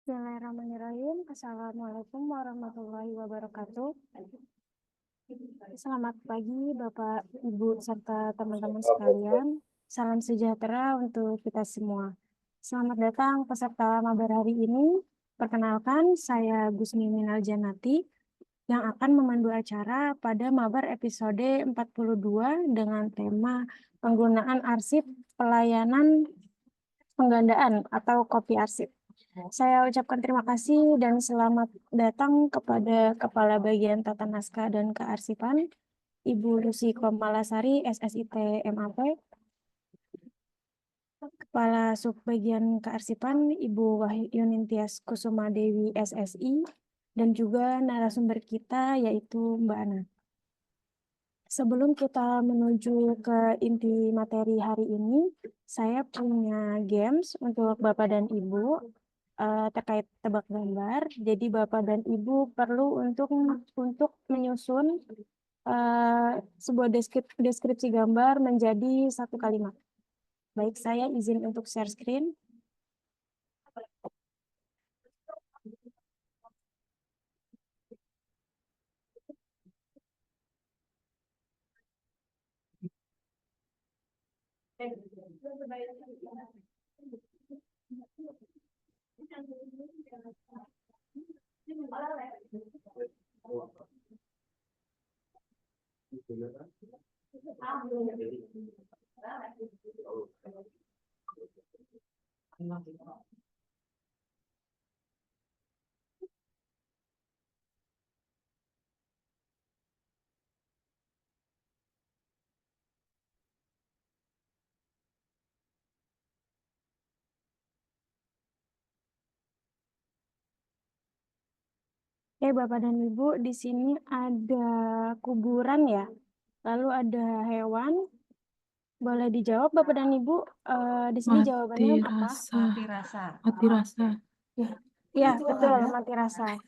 Bismillahirrahmanirrahim. Assalamualaikum warahmatullahi wabarakatuh. Selamat pagi Bapak, Ibu, serta teman-teman sekalian. Salam sejahtera untuk kita semua. Selamat datang peserta mabar hari ini. Perkenalkan, saya Gusmi Minal Janati yang akan memandu acara pada mabar episode 42 dengan tema penggunaan arsip pelayanan penggandaan atau copy arsip. Saya ucapkan terima kasih dan selamat datang kepada Kepala Bagian Tata Naskah dan Kearsipan, Ibu Lucy Komalasari, SSIT MAP, Kepala Subbagian Kearsipan, Ibu Wahyunintias Kusuma Dewi, SSI, dan juga narasumber kita yaitu Mbak Ana. Sebelum kita menuju ke inti materi hari ini, saya punya games untuk Bapak dan Ibu terkait tebak gambar. Jadi Bapak dan Ibu perlu untuk menyusun sebuah deskripsi gambar menjadi satu kalimat. Baik, saya izin untuk share screen. Oke, Bapak dan Ibu, di sini ada kuburan ya. Lalu ada hewan. Boleh dijawab Bapak dan Ibu, di sini jawabannya apa? Mati rasa. Mati rasa. Ya, ya betul, mati rasa.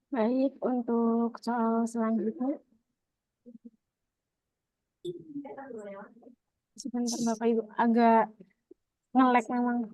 Baik, untuk soal selanjutnya. Sebentar Bapak Ibu, agak nge-lag memang.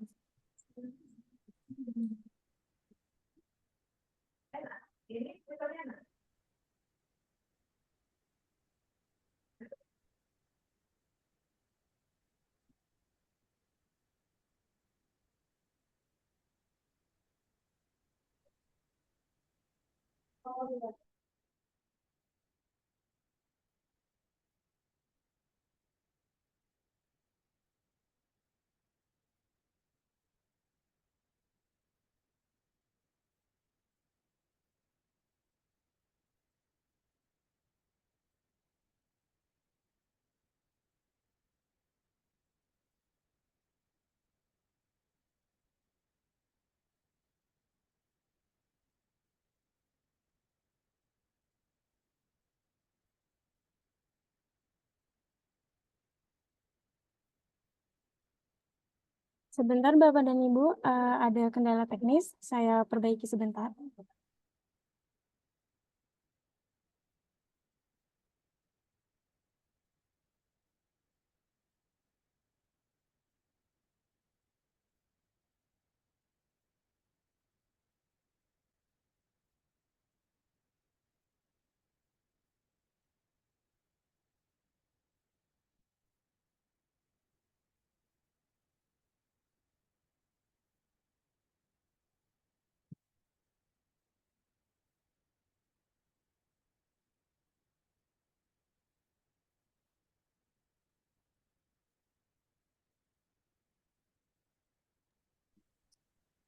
Sebentar Bapak dan Ibu, ada kendala teknis, saya perbaiki sebentar.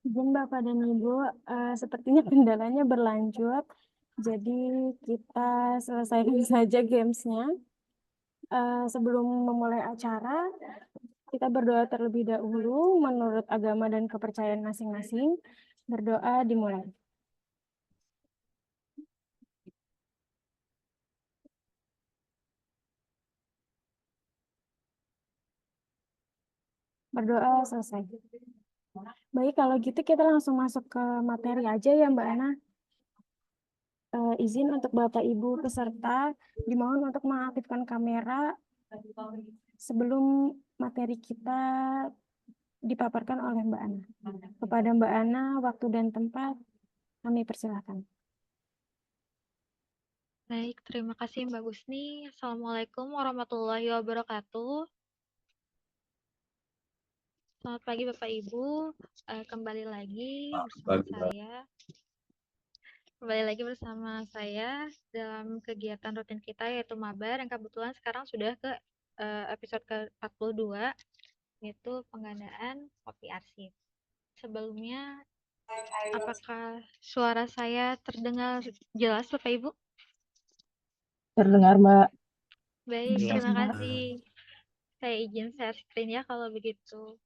Izin Bapak dan Ibu, sepertinya kendalanya berlanjut, jadi kita selesaikan saja gamesnya. Sebelum memulai acara, kita berdoa terlebih dahulu menurut agama dan kepercayaan masing-masing. Berdoa dimulai. Berdoa selesai. Baik, kalau gitu kita langsung masuk ke materi aja ya Mbak Ana. Izin untuk Bapak Ibu peserta dimohon untuk mengaktifkan kamera sebelum materi kita dipaparkan oleh Mbak Ana. Kepada Mbak Ana, waktu dan tempat kami persilahkan. Baik, terima kasih Mbak Gusni. Assalamualaikum warahmatullahi wabarakatuh. Selamat pagi Bapak Ibu. Kembali lagi bersama saya dalam kegiatan rutin kita yaitu Mabar yang kebetulan sekarang sudah ke episode ke-42 yaitu penggandaan kopi arsip. Sebelumnya, apakah suara saya terdengar jelas Bapak Ibu? Terdengar, Mbak. Baik, Jelas, terima Mbak. kasih. Saya izin share screen ya kalau begitu.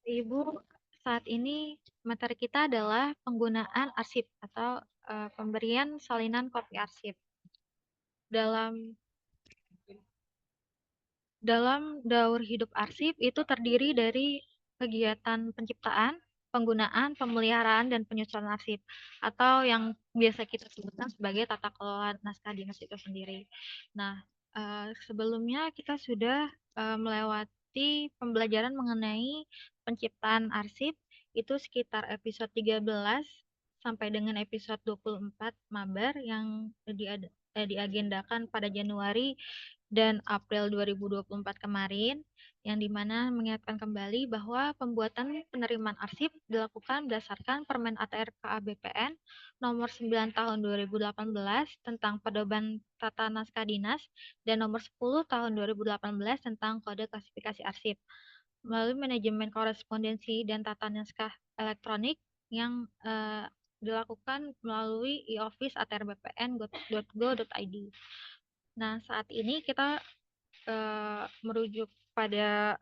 Ibu, saat ini materi kita adalah penggunaan arsip atau pemberian salinan kopi arsip. Dalam daur hidup arsip itu terdiri dari kegiatan penciptaan, penggunaan, pemeliharaan, dan penyusunan arsip atau yang biasa kita sebutkan sebagai tata kelola naskah dinas itu sendiri. Nah, sebelumnya kita sudah melewati pembelajaran mengenai penciptaan arsip itu sekitar episode 13 sampai dengan episode 24 Mabar yang diagendakan pada Januari dan April 2024 kemarin, yang dimana mengingatkan kembali bahwa pembuatan penerimaan arsip dilakukan berdasarkan Permen ATR KABPN nomor 9 tahun 2018 tentang pedoman tata naskah dinas dan nomor 10 tahun 2018 tentang kode klasifikasi arsip melalui manajemen korespondensi dan tata naskah elektronik yang dilakukan melalui e-office atrbpn.go.id. Nah, saat ini kita merujuk pada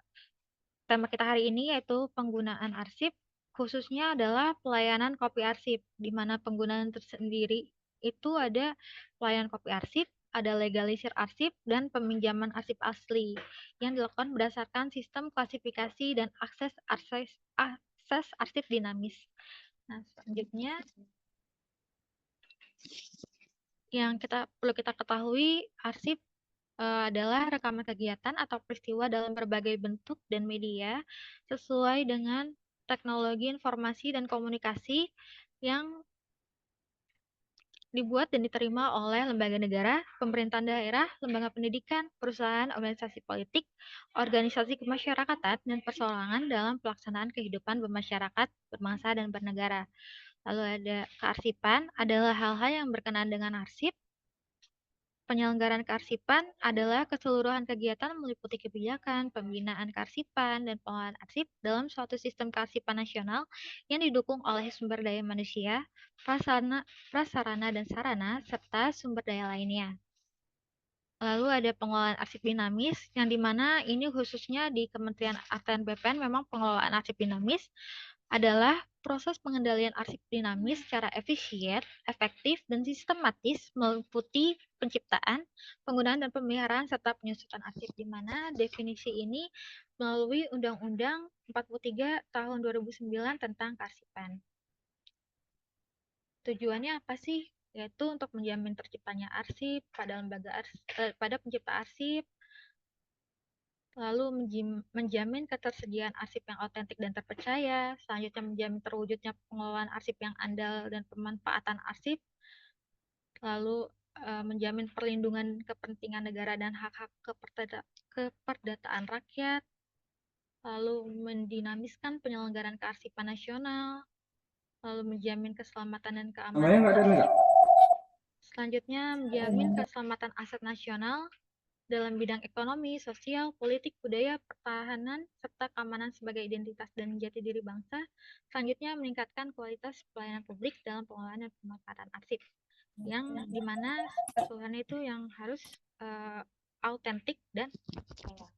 tema kita hari ini yaitu penggunaan arsip, khususnya adalah pelayanan kopi arsip, di mana penggunaan tersendiri itu ada pelayanan kopi arsip, ada legalisir arsip, dan peminjaman arsip asli yang dilakukan berdasarkan sistem klasifikasi dan akses arsip dinamis. Nah, selanjutnya yang perlu kita ketahui, arsip adalah rekaman kegiatan atau peristiwa dalam berbagai bentuk dan media sesuai dengan teknologi informasi dan komunikasi yang dibuat dan diterima oleh lembaga negara, pemerintahan daerah, lembaga pendidikan, perusahaan, organisasi politik, organisasi kemasyarakatan, dan perseorangan dalam pelaksanaan kehidupan bermasyarakat, berbangsa, dan bernegara. Lalu ada kearsipan, adalah hal-hal yang berkenaan dengan arsip. Penyelenggaraan kearsipan adalah keseluruhan kegiatan meliputi kebijakan, pembinaan kearsipan, dan pengelolaan arsip dalam suatu sistem kearsipan nasional yang didukung oleh sumber daya manusia, prasarana dan sarana, serta sumber daya lainnya. Lalu ada pengelolaan arsip dinamis, yang dimana ini khususnya di Kementerian ATN BPN memang pengelolaan arsip dinamis adalah proses pengendalian arsip dinamis secara efisien, efektif, dan sistematis meliputi penciptaan, penggunaan, dan pemeliharaan serta penyusutan arsip, di mana definisi ini melalui Undang-Undang 43 tahun 2009 tentang kearsipan. Tujuannya apa sih? Yaitu untuk menjamin terciptanya arsip pada pencipta arsip, lalu menjamin ketersediaan arsip yang otentik dan terpercaya, selanjutnya menjamin terwujudnya pengelolaan arsip yang andal dan pemanfaatan arsip, lalu menjamin perlindungan kepentingan negara dan hak-hak keperdataan rakyat, lalu mendinamiskan penyelenggaraan kearsipan nasional, lalu menjamin keselamatan dan keamanan arsip, selanjutnya menjamin keselamatan aset nasional dalam bidang ekonomi, sosial, politik, budaya, pertahanan, serta keamanan sebagai identitas dan jati diri bangsa. Selanjutnya, meningkatkan kualitas pelayanan publik dalam pengelolaan dan pemanfaatan arsip. yang dimana keseluruhannya itu yang harus autentik dan percaya.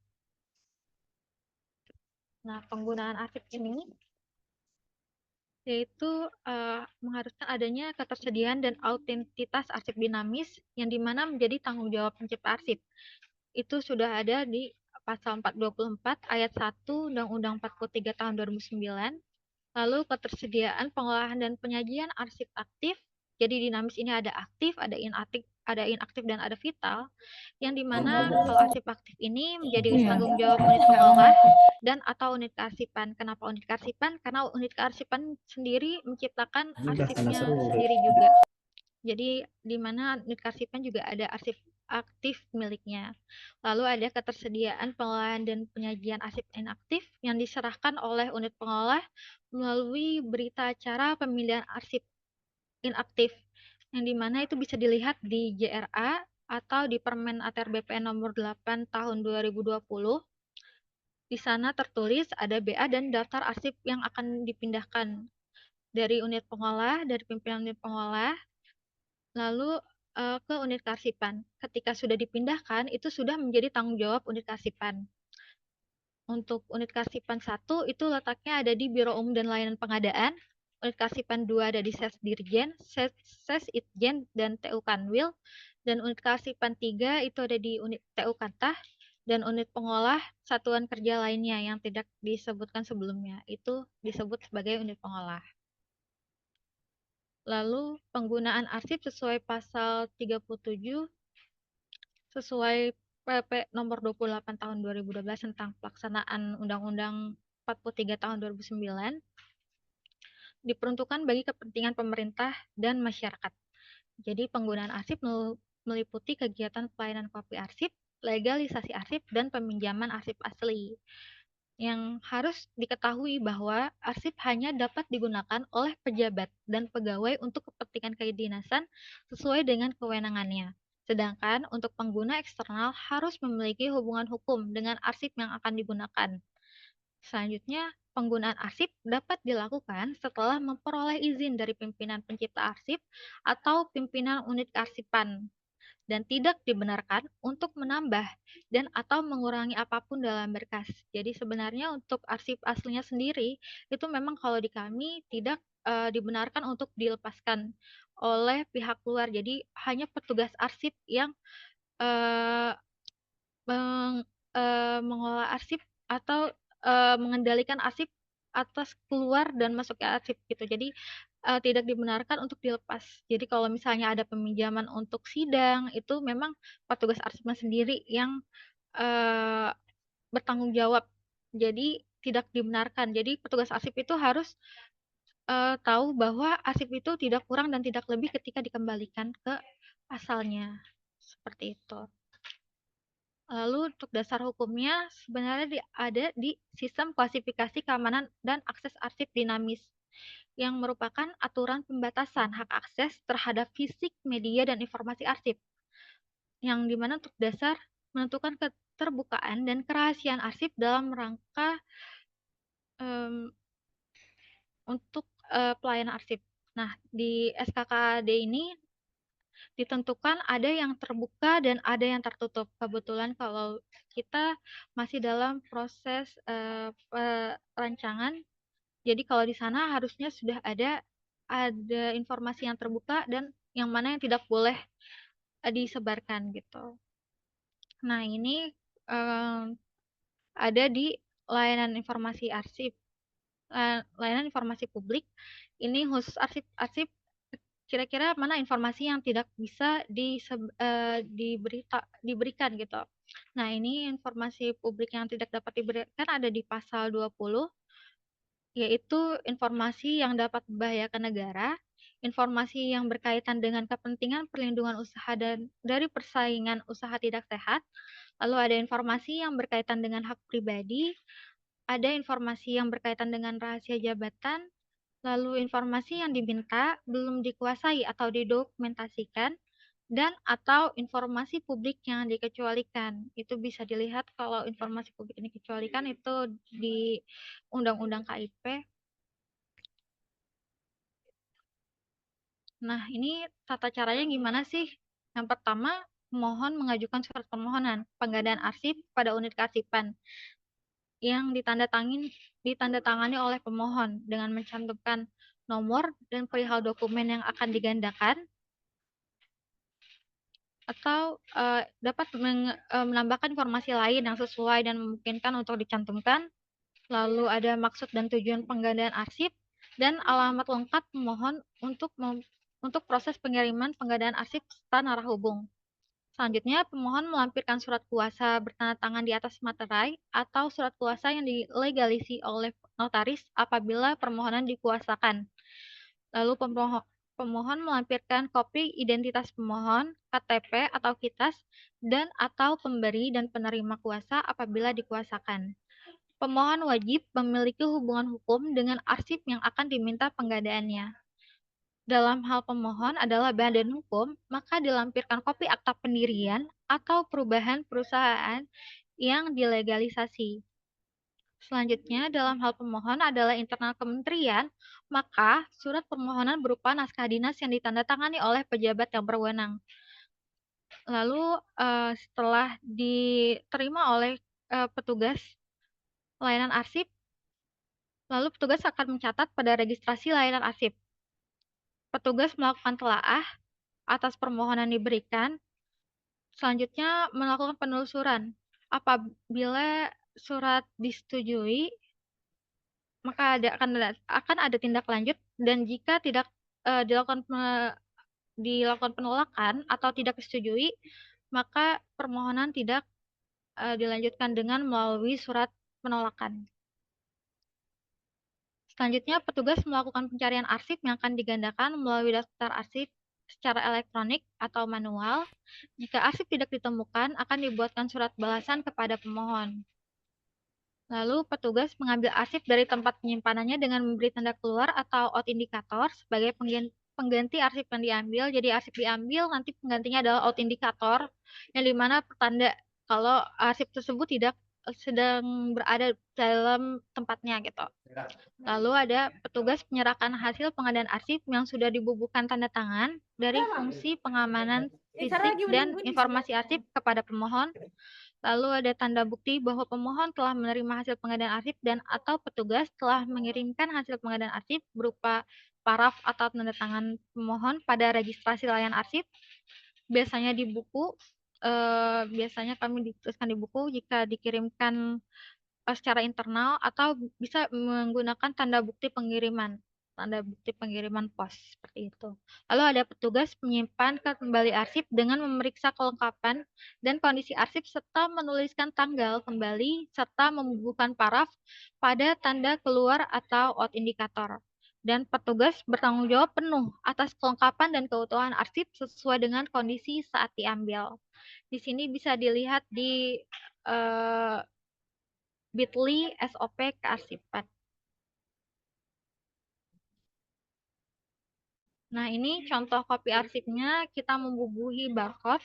Nah, penggunaan arsip ini yaitu mengharuskan adanya ketersediaan dan autentitas arsip dinamis yang dimana menjadi tanggung jawab pencipta arsip. Itu sudah ada di pasal 424 ayat 1 Undang-Undang 43 tahun 2009. Lalu ketersediaan, pengolahan, dan penyajian arsip aktif. Jadi dinamis ini ada aktif, ada inaktif, dan ada vital. Yang dimana kalau arsip aktif ini menjadi tanggung jawab unit pengolah dan atau unit kearsipan. Kenapa unit kearsipan? Karena unit kearsipan sendiri menciptakan arsipnya sendiri juga. Jadi di mana unit kearsipan juga ada arsip aktif miliknya. Lalu ada ketersediaan, pengolahan, dan penyajian arsip inaktif yang diserahkan oleh unit pengolah melalui berita acara pemilihan arsip inaktif, yang dimana itu bisa dilihat di JRA atau di Permen ATR BPN nomor 8 tahun 2020. Di sana tertulis ada BA dan daftar arsip yang akan dipindahkan dari unit pengolah, dari pimpinan unit pengolah, lalu ke unit kearsipan. Ketika sudah dipindahkan, itu sudah menjadi tanggung jawab unit kearsipan. Untuk unit kearsipan 1 itu letaknya ada di Biro Umum dan Layanan Pengadaan. Unit kearsipan 2 ada di Ses Dirjen, Ses Itjen, dan TU Kanwil. Dan unit kearsipan 3 itu ada di unit TU Kantah. Dan unit pengolah satuan kerja lainnya yang tidak disebutkan sebelumnya. Itu disebut sebagai unit pengolah. Lalu penggunaan arsip sesuai pasal 37 sesuai PP nomor 28 tahun 2012 tentang pelaksanaan Undang-Undang 43 tahun 2009 diperuntukkan bagi kepentingan pemerintah dan masyarakat. Jadi penggunaan arsip meliputi kegiatan pelayanan kopi arsip, legalisasi arsip, dan peminjaman arsip asli. Yang harus diketahui bahwa arsip hanya dapat digunakan oleh pejabat dan pegawai untuk kepentingan kedinasan sesuai dengan kewenangannya. Sedangkan untuk pengguna eksternal harus memiliki hubungan hukum dengan arsip yang akan digunakan. Selanjutnya, penggunaan arsip dapat dilakukan setelah memperoleh izin dari pimpinan pencipta arsip atau pimpinan unit kearsipan dan tidak dibenarkan untuk menambah dan atau mengurangi apapun dalam berkas. Jadi sebenarnya untuk arsip aslinya sendiri itu memang kalau di kami tidak dibenarkan untuk dilepaskan oleh pihak luar. Jadi hanya petugas arsip yang uh, mengolah arsip atau mengendalikan arsip atas keluar dan masuknya arsip gitu. Jadi tidak dibenarkan untuk dilepas. Jadi kalau misalnya ada peminjaman untuk sidang itu memang petugas arsipnya sendiri yang bertanggung jawab. Jadi tidak dibenarkan. Jadi petugas arsip itu harus tahu bahwa arsip itu tidak kurang dan tidak lebih ketika dikembalikan ke asalnya. Seperti itu. Lalu untuk dasar hukumnya sebenarnya ada di Sistem Klasifikasi Keamanan dan Akses Arsip Dinamis yang merupakan aturan pembatasan hak akses terhadap fisik, media, dan informasi arsip. Yang dimana untuk dasar menentukan keterbukaan dan kerahasiaan arsip dalam rangka untuk pelayanan arsip. Nah, di SKKAD ini ditentukan ada yang terbuka dan ada yang tertutup. Kebetulan kalau kita masih dalam proses perancangan, jadi kalau di sana harusnya sudah ada informasi yang terbuka dan yang mana yang tidak boleh disebarkan gitu. Nah ini ada di layanan informasi arsip, layanan informasi publik. Ini khusus arsip kira-kira mana informasi yang tidak bisa diberikan gitu. Nah, ini informasi publik yang tidak dapat diberikan ada di pasal 20, yaitu informasi yang dapat membahayakan negara, informasi yang berkaitan dengan kepentingan perlindungan usaha dan dari persaingan usaha tidak sehat, lalu ada informasi yang berkaitan dengan hak pribadi, ada informasi yang berkaitan dengan rahasia jabatan, lalu informasi yang diminta belum dikuasai atau didokumentasikan, dan atau informasi publik yang dikecualikan. Itu bisa dilihat kalau informasi publik ini dikecualikan itu di Undang-Undang KIP. Nah, ini tata caranya gimana sih? Yang pertama, pemohon mengajukan surat permohonan penggandaan arsip pada unit kearsipan yang ditandatangani oleh pemohon dengan mencantumkan nomor dan perihal dokumen yang akan digandakan, atau dapat menambahkan informasi lain yang sesuai dan memungkinkan untuk dicantumkan. Lalu ada maksud dan tujuan penggandaan arsip dan alamat lengkap pemohon untuk proses pengiriman penggandaan arsip serta narah hubung. Selanjutnya, pemohon melampirkan surat kuasa bertanda tangan di atas materai atau surat kuasa yang dilegalisi oleh notaris apabila permohonan dikuasakan. Lalu pemohon melampirkan kopi identitas pemohon, KTP atau KITAS, dan atau pemberi dan penerima kuasa apabila dikuasakan. Pemohon wajib memiliki hubungan hukum dengan arsip yang akan diminta penggandaaannya. Dalam hal pemohon adalah badan hukum, maka dilampirkan kopi akta pendirian atau perubahan perusahaan yang dilegalisasi. Selanjutnya, dalam hal pemohon adalah internal kementerian, maka surat permohonan berupa naskah dinas yang ditandatangani oleh pejabat yang berwenang. Lalu setelah diterima oleh petugas layanan arsip, lalu petugas akan mencatat pada registrasi layanan arsip. Petugas melakukan telaah atas permohonan diberikan, selanjutnya melakukan penelusuran. Apabila surat disetujui, maka akan ada tindak lanjut, dan jika tidak dilakukan penolakan atau tidak disetujui, maka permohonan tidak dilanjutkan dengan melalui surat penolakan. Selanjutnya, petugas melakukan pencarian arsip yang akan digandakan melalui daftar arsip secara elektronik atau manual. Jika arsip tidak ditemukan, akan dibuatkan surat balasan kepada pemohon. Lalu, petugas mengambil arsip dari tempat penyimpanannya dengan memberi tanda keluar atau out indikator sebagai pengganti arsip yang diambil. Jadi, arsip diambil, nanti penggantinya adalah out indikator, yang dimana pertanda kalau arsip tersebut tidak sedang berada dalam tempatnya gitu. Lalu ada petugas menyerahkan hasil pengadaan arsip yang sudah dibubuhkan tanda tangan dari fungsi pengamanan fisik dan informasi arsip kepada pemohon. Lalu ada tanda bukti bahwa pemohon telah menerima hasil pengadaan arsip dan atau petugas telah mengirimkan hasil pengadaan arsip berupa paraf atau tanda tangan pemohon pada registrasi layanan arsip. Biasanya di buku, biasanya kami dituliskan di buku jika dikirimkan secara internal, atau bisa menggunakan tanda bukti pengiriman pos seperti itu. Lalu ada petugas menyimpan kembali arsip dengan memeriksa kelengkapan dan kondisi arsip serta menuliskan tanggal kembali serta membubuhkan paraf pada tanda keluar atau out indikator. Dan petugas bertanggung jawab penuh atas kelengkapan dan keutuhan arsip sesuai dengan kondisi saat diambil. Di sini bisa dilihat di bit.ly SOP kearsipan. Nah, ini contoh kopi arsipnya, kita membubuhi barcode.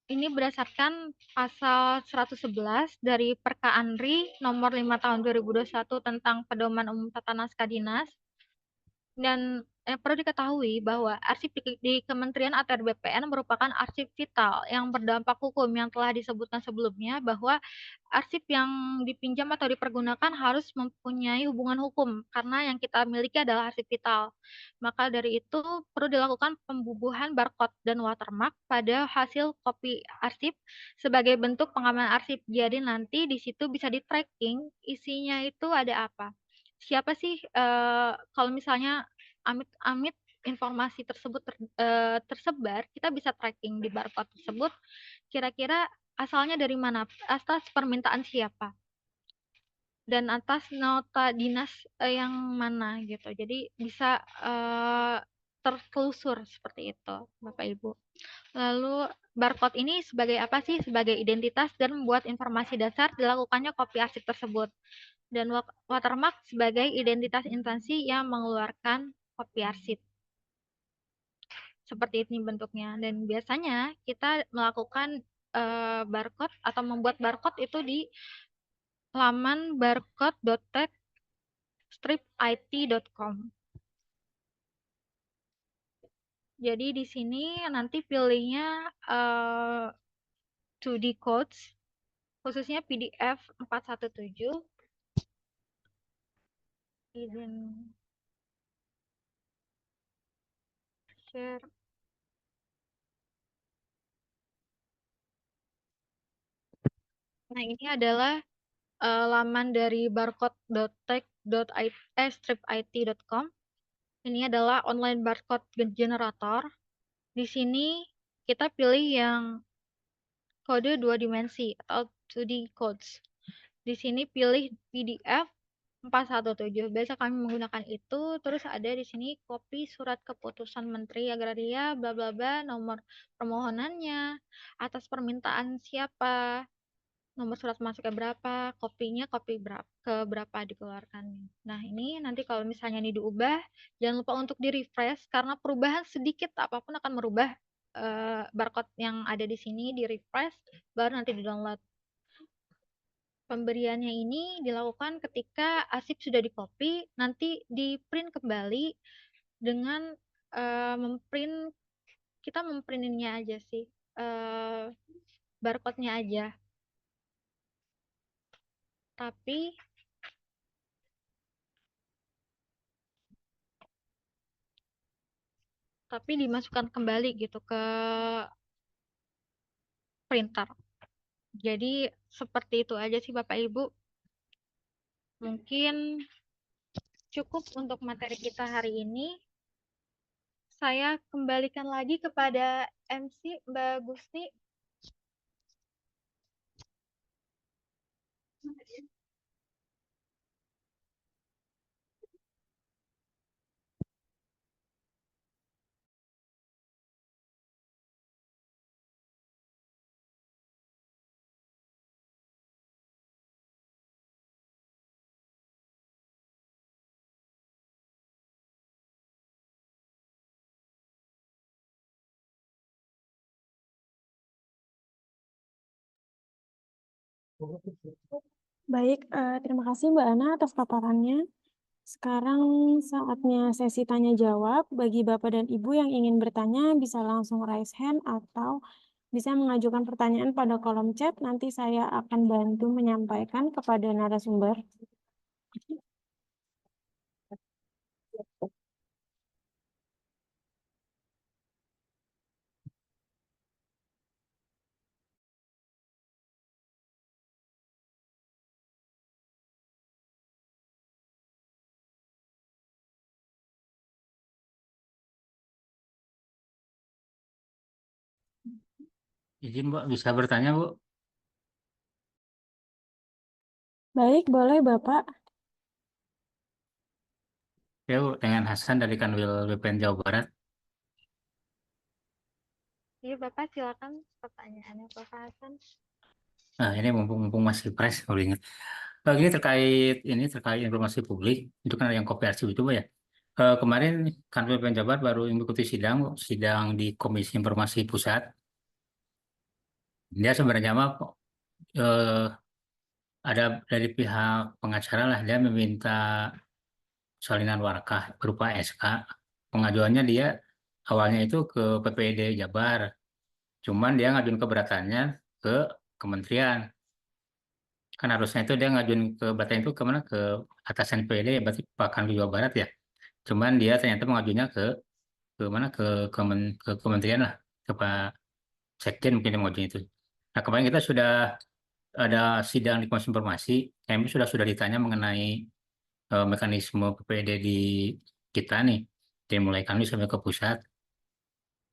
Ini berdasarkan pasal 111 dari Perka Anri nomor 5 tahun 2021 tentang Pedoman Umum Tata Naskah Dinas. Dan perlu diketahui bahwa arsip di Kementerian atau BPN merupakan arsip vital yang berdampak hukum yang telah disebutkan sebelumnya, bahwa arsip yang dipinjam atau dipergunakan harus mempunyai hubungan hukum karena yang kita miliki adalah arsip vital. Maka dari itu perlu dilakukan pembubuhan barcode dan watermark pada hasil kopi arsip sebagai bentuk pengamanan arsip. Jadi nanti di situ bisa di-tracking isinya itu ada apa. Siapa sih kalau misalnya amit-amit informasi tersebut tersebar, kita bisa tracking di barcode tersebut kira-kira asalnya dari mana, atas permintaan siapa, dan atas nota dinas yang mana gitu. Jadi bisa tertelusur seperti itu, Bapak Ibu. Lalu barcode ini sebagai apa sih? Sebagai identitas dan membuat informasi dasar dilakukannya kopi arsip tersebut. Dan watermark sebagai identitas instansi yang mengeluarkan kopi arsip. Seperti ini bentuknya. Dan biasanya kita melakukan barcode atau membuat barcode itu di laman barcode.techstripit.com. Jadi di sini nanti pilihnya 2D codes, khususnya PDF 417. Izin share. Nah, ini adalah laman dari barcode.tech.it.com. Ini adalah online barcode generator. Di sini kita pilih yang kode 2 dimensi atau 2D codes. Di sini pilih PDF 417. Biasa kami menggunakan itu. Terus ada di sini kopi surat keputusan Menteri Agraria, bla bla bla, nomor permohonannya, atas permintaan siapa, nomor surat masuknya berapa, kopinya kopi berapa, ke berapa dikeluarkan. Nah, ini nanti kalau misalnya ini diubah, jangan lupa untuk di-refresh karena perubahan sedikit apapun akan merubah barcode yang ada di sini, di-refresh, baru nanti di-download. Pemberiannya ini dilakukan ketika arsip sudah di-copy, nanti di-print kembali dengan memprint, kita memprint ininya aja sih, barcode-nya aja. Tapi dimasukkan kembali gitu ke printer. Jadi seperti itu aja sih Bapak Ibu. Mungkin cukup untuk materi kita hari ini. Saya kembalikan lagi kepada MC Mbak Gusti. Baik, terima kasih Mbak Ana atas paparannya. Sekarang saatnya sesi tanya jawab. Bagi Bapak dan Ibu yang ingin bertanya bisa langsung raise hand atau bisa mengajukan pertanyaan pada kolom chat. Nanti saya akan bantu menyampaikan kepada narasumber. Izin Mbak, bisa bertanya Bu? Baik, boleh Bapak. Ya Bu, dengan Hasan dari Kanwil BPN Jawa Barat. Iya Bapak silakan pertanyaannya Bapak Hasan. Nah, ini mumpung masih fresh, kalau ingat. Ini terkait informasi publik, itu kan ada yang kopi arsip itu Bu ya. Kemarin Kanwil BPN Jawa Barat baru mengikuti sidang, Bu, sidang di Komisi Informasi Pusat. Dia sebenarnya mah eh, ada dari pihak pengacara lah, dia meminta salinan warkah berupa SK. Pengajuannya dia awalnya itu ke PPD Jabar. Cuman dia ngajuin keberatannya ke kementerian. Kan harusnya itu dia ngajuin keberatan itu kemana? Ke atasan PD, ya berarti Pak Kanwil Jawa Barat ya. Cuman dia ternyata mengajunya ke mana? Ke kementerian lah, ke Pak Sekjen mungkin yang mengajuin itu. Nah kemarin kita sudah ada sidang di Komisi Informasi. Kami sudah ditanya mengenai mekanisme PPD di kita nih, dari mulai kami sampai ke pusat.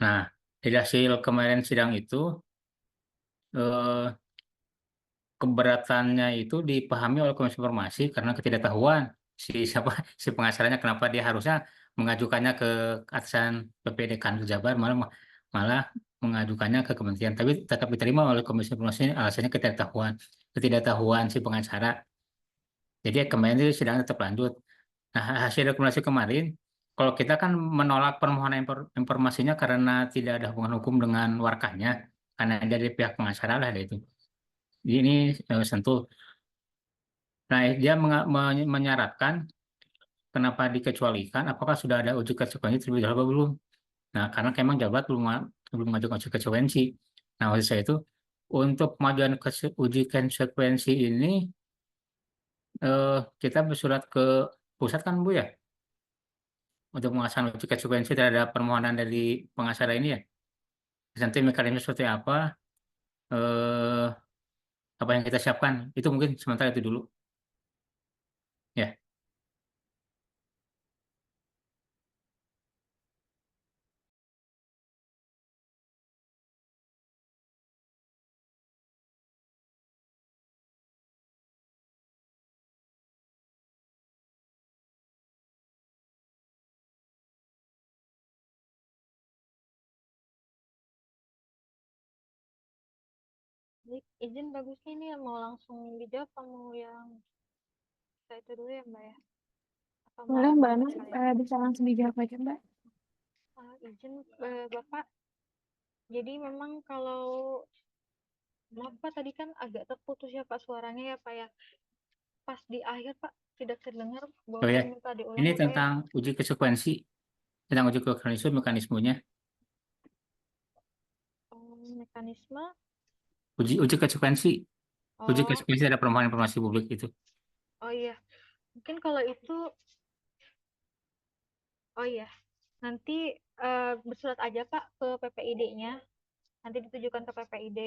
Nah, dari hasil kemarin sidang itu, eh, keberatannya itu dipahami oleh Komisi Informasi karena ketidaktahuan si siapa si pengacaranya kenapa dia harusnya mengajukannya ke atasan PPD Kanwil Jabar malah malah mengajukannya ke kementerian tapi tetap diterima oleh Komisi Informasi alasannya ketidaktahuan si pengacara. Jadi kemarin itu sidang tetap lanjut. Nah, hasil rekomendasi kemarin kalau kita kan menolak permohonan informasinya karena tidak ada hubungan hukum dengan warkahnya karena dari pihak pengacara lah ada itu. Jadi ini sentuh. Nah, dia menyaratkan kenapa dikecualikan, apakah sudah ada uji konsekuensi terlebih dahulu atau belum? Nah, karena memang jabat belum ngajukan konsekuensi. Nah, maksud saya itu untuk pengajuan uji konsekuensi ini kita bersurat ke pusat kan Bu ya, untuk melaksanakan uji konsekuensi terhadap permohonan dari pengacara ini ya. Nanti mekanisme seperti eh, apa yang kita siapkan, itu mungkin sementara itu dulu. Ya, Baik, izin bagusnya ini mau langsung dijawab apa mau yang saya itu dulu ya Mbak ya? Atau mau Boleh Mbak Ana, sekalian? bisa langsung dijawab aja Mbak. Izin Bapak, jadi memang kalau maaf Pak tadi kan agak terputus ya Pak suaranya ya Pak ya. Pas di akhir Pak tidak terdengar, oh boleh ya. minta diulang Ini ya Pak ya? tentang uji konsekuensi, tentang uji konsekuensi mekanismenya. Mekanisme, Uji konsekuensi, uji oh konsekuensi ada permohonan informasi publik itu. oh iya, mungkin kalau itu, oh iya, nanti bersurat aja Pak ke PPID-nya, nanti ditujukan ke PPID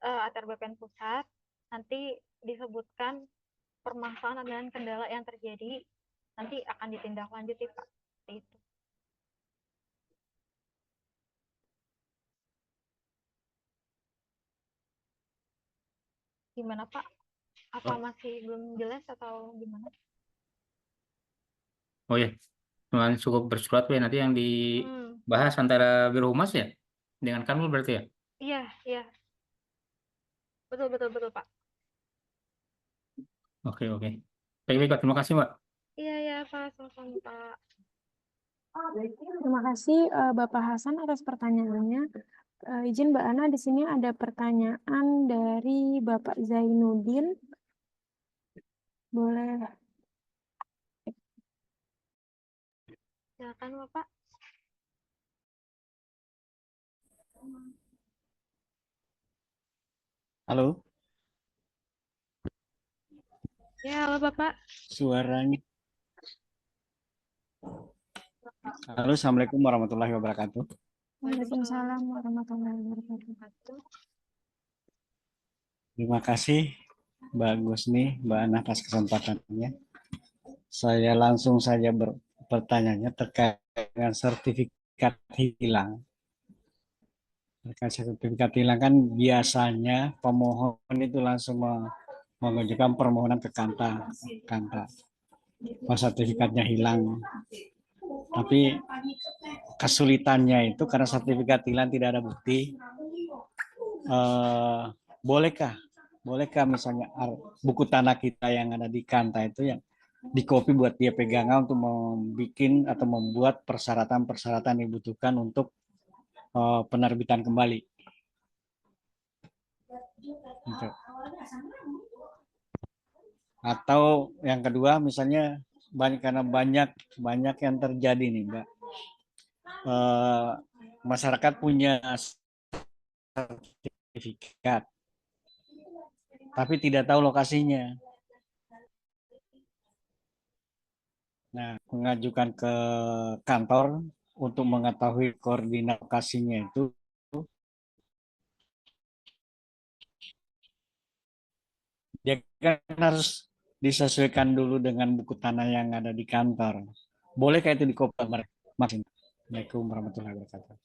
ATR BPN Pusat, nanti disebutkan permasalahan dan kendala yang terjadi, nanti akan ditindaklanjuti Pak. Seperti itu. Gimana Pak? Apa Oh, masih belum jelas atau gimana? oh ya, cuman cukup bersurat ya nanti yang Hmm, dibahas antara Biro Humas ya dengan Kanwil berarti ya. iya, iya, betul, betul, betul Pak. Oke oke. Baik baik Pak. Terima kasih Pak. Iya, iya Pak, sama-sama Pak. Terima kasih Bapak Hasan atas pertanyaannya. Izin Mbak Ana, di sini ada pertanyaan dari Bapak Zainuddin. Boleh. Silakan Bapak. Halo, Ya, halo Bapak. suaranya. Halo, Assalamualaikum warahmatullahi wabarakatuh. Waalaikumsalam warahmatullahi wabarakatuh. Terima kasih Mbak Gusni, Mbak Ana atas kesempatannya. Saya langsung saja bertanya terkait dengan sertifikat hilang. Terkait sertifikat hilang kan biasanya pemohon itu langsung mengajukan permohonan ke Kanta. Pas sertifikatnya hilang. Tapi kesulitannya itu karena sertifikat hilang tidak ada bukti. Eh, bolehkah misalnya buku tanah kita yang ada di Kanta itu yang di copy buat dia pegangan untuk membuat atau membuat persyaratan-persyaratan yang dibutuhkan untuk penerbitan kembali. Atau yang kedua misalnya karena banyak yang terjadi nih Mbak, masyarakat punya sertifikat tapi tidak tahu lokasinya. Nah, mengajukan ke kantor untuk mengetahui koordinat lokasinya itu dia kan harus disesuaikan dulu dengan buku tanah yang ada di kantor. Bolehkah itu dikopi mereka? Assalamualaikum warahmatullahi wabarakatuh.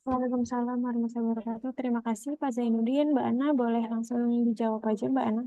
Waalaikumsalam warahmatullahi wabarakatuh. Terima kasih Pak Zainuddin. Mbak Ana, boleh langsung dijawab aja Mbak Ana.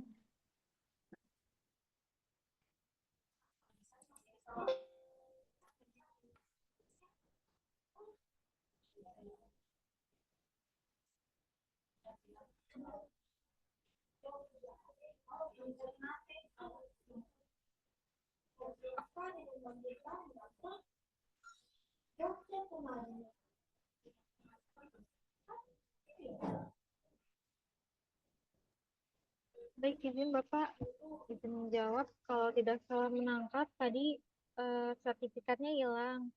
Baik, izin Bapak, izin menjawab. Kalau tidak salah menangkap tadi sertifikatnya hilang.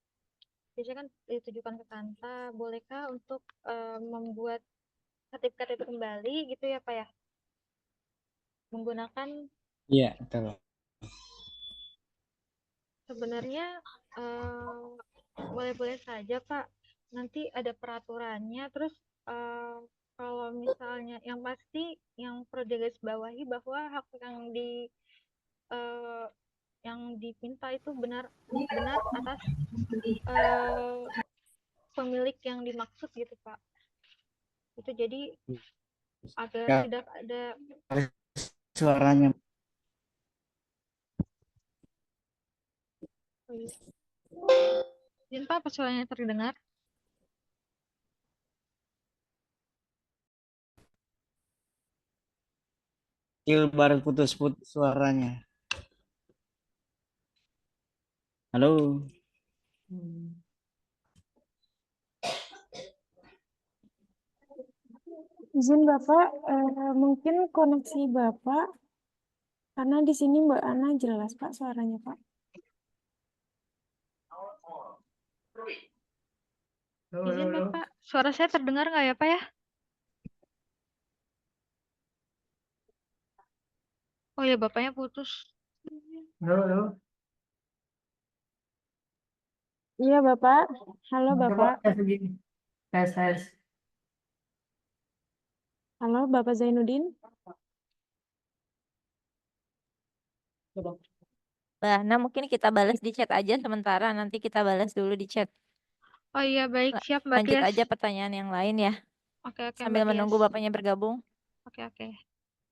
Biasanya kan ditujukan ke Kanta. Bolehkah untuk membuat sertifikat itu kembali gitu ya Pak ya? Menggunakan Iya, betul. sebenarnya boleh-boleh saja Pak. Nanti ada peraturannya. Terus kalau misalnya yang pasti yang perlu digarisbawahi bahwa hak eh, yang dipinta itu benar atas pemilik yang dimaksud gitu Pak. Itu jadi agar Ya, tidak ada. suaranya Oh iya. Izin Pak, apa suaranya terdengar? kecil baru putus-putus suaranya. Halo. Izin Bapak, mungkin koneksi Bapak, karena di sini Mbak Ana jelas Pak suaranya Pak. Izin Bapak, suara saya terdengar nggak ya Pak ya? Oh ya, Bapaknya putus. Iya Bapak, halo Bapak. Halo Bapak Zainuddin. Nah, mungkin kita balas di chat aja sementara, nanti kita balas dulu di chat. Oh iya, baik, siap Mbak Lanjut Tias. aja pertanyaan yang lain ya, Oke, sambil Mbak menunggu Tias. Bapaknya bergabung. Oke.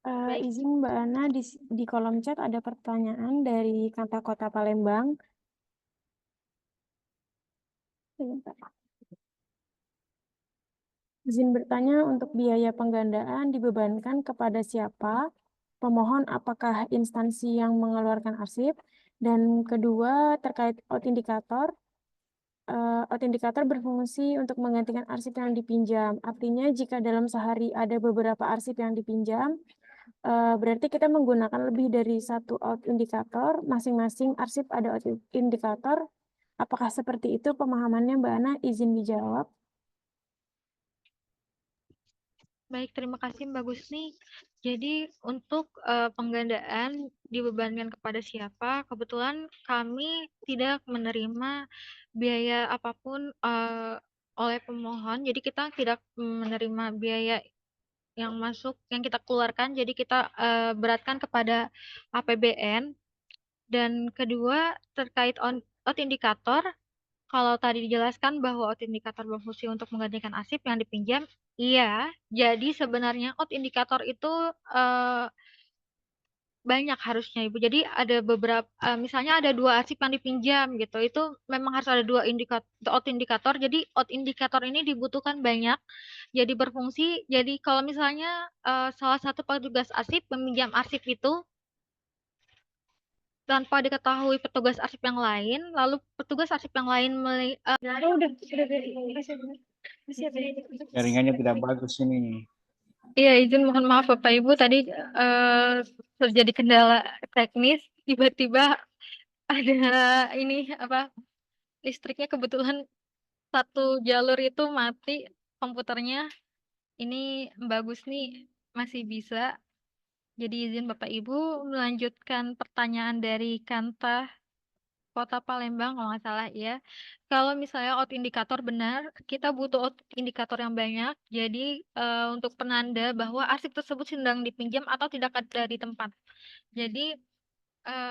Baik. Izin Mbak Ana, di kolom chat ada pertanyaan dari Kanta Kota Palembang. Sebentar. Izin bertanya, untuk biaya penggandaan dibebankan kepada siapa? Pemohon apakah instansi yang mengeluarkan arsip? Dan kedua, terkait autindikator. Autindikator berfungsi untuk menggantikan arsip yang dipinjam. Artinya jika dalam sehari ada beberapa arsip yang dipinjam, berarti kita menggunakan lebih dari satu autindikator. Masing-masing arsip ada autindikator. Apakah seperti itu pemahamannya Mbak Ana? Izin dijawab. Baik, terima kasih Mbak Gusni. Jadi untuk penggandaan dibebankan kepada siapa? Kebetulan kami tidak menerima biaya apapun oleh pemohon. Jadi kita tidak menerima biaya yang masuk, yang kita keluarkan. Jadi kita beratkan kepada APBN. Dan kedua, terkait autindikator, kalau tadi dijelaskan bahwa autindikator berfungsi untuk menggantikan arsip yang dipinjam, iya. Jadi sebenarnya autindikator itu banyak harusnya Ibu. Jadi ada beberapa, misalnya ada 2 arsip yang dipinjam gitu. Itu memang harus ada 2 autindikator. Jadi autindikator ini dibutuhkan banyak. Jadi berfungsi. Jadi kalau misalnya salah satu petugas arsip meminjam arsip itu tanpa diketahui petugas arsip yang lain, lalu petugas arsip yang lain Jaringannya tidak bagus ini. Iya, izin mohon maaf Bapak Ibu, tadi terjadi kendala teknis, tiba-tiba ada ini apa listriknya kebetulan satu jalur itu mati komputernya. Ini bagus nih masih bisa. Jadi izin Bapak Ibu melanjutkan pertanyaan dari Kanta Kota Palembang kalau nggak salah ya. Kalau misalnya out indikator benar, kita butuh out indikator yang banyak. Jadi untuk penanda bahwa arsip tersebut sedang dipinjam atau tidak ada di tempat. Jadi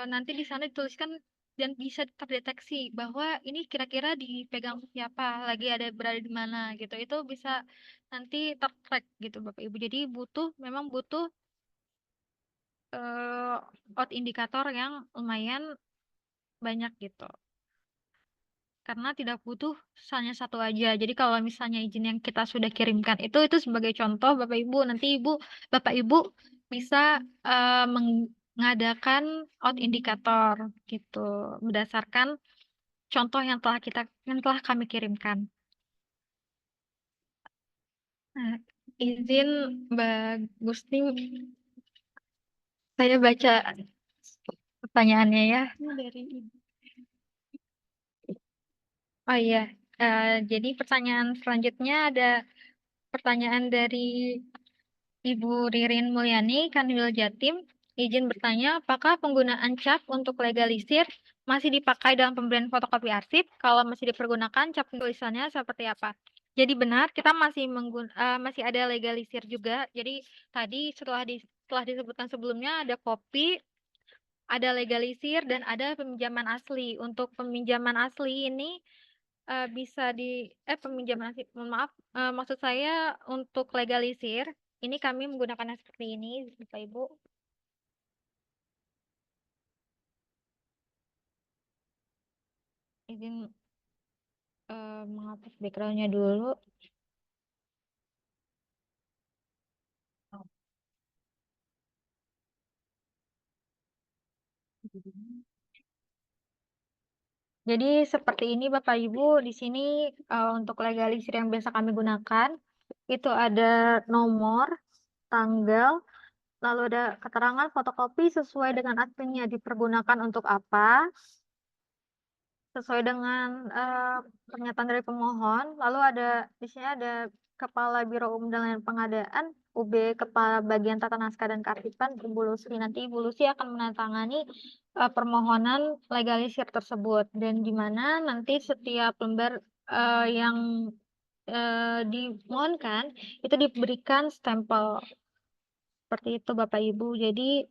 nanti di sana dituliskan dan bisa terdeteksi bahwa ini kira-kira dipegang siapa, lagi ada berada di mana gitu. Itu bisa nanti tertrack gitu Bapak Ibu. Jadi memang butuh out indikator yang lumayan banyak gitu. Karena tidak butuh hanya satu aja. Jadi kalau misalnya izin yang kita sudah kirimkan itu sebagai contoh Bapak Ibu, nanti Bapak Ibu bisa mengadakan out indikator gitu berdasarkan contoh yang telah kami kirimkan. Nah, izin Mbak Gusti, saya baca pertanyaannya ya. Ini dari Ibu. Oh iya, jadi pertanyaan selanjutnya ada pertanyaan dari Ibu Ririn Mulyani, Kanwil Jatim. Izin bertanya, apakah penggunaan cap untuk legalisir masih dipakai dalam pemberian fotokopi arsip? Kalau masih dipergunakan, cap tulisannya seperti apa? Jadi benar, kita masih ada legalisir juga. Jadi tadi setelah disebutkan sebelumnya ada kopi, ada legalisir, dan ada peminjaman asli. Untuk peminjaman asli ini bisa peminjaman asli, mohon maaf, maksud saya untuk legalisir, ini kami menggunakannya seperti ini, Bapak Ibu. Izin menghapus backgroundnya dulu. Jadi seperti ini Bapak Ibu, di sini untuk legalisir yang biasa kami gunakan, itu ada nomor, tanggal, lalu ada keterangan fotokopi sesuai dengan aslinya dipergunakan untuk apa, sesuai dengan pernyataan dari pemohon. Lalu di sini ada Kepala Biro Umum dan Layanan Pengadaan, UB Kepala Bagian Tata Naskah dan Kearsipan, Ibu Lusri. Nanti Ibu Lusri akan menandatangani permohonan legalisir tersebut, dan di mana nanti setiap lembar yang dimohonkan itu diberikan stempel seperti itu Bapak Ibu. Jadi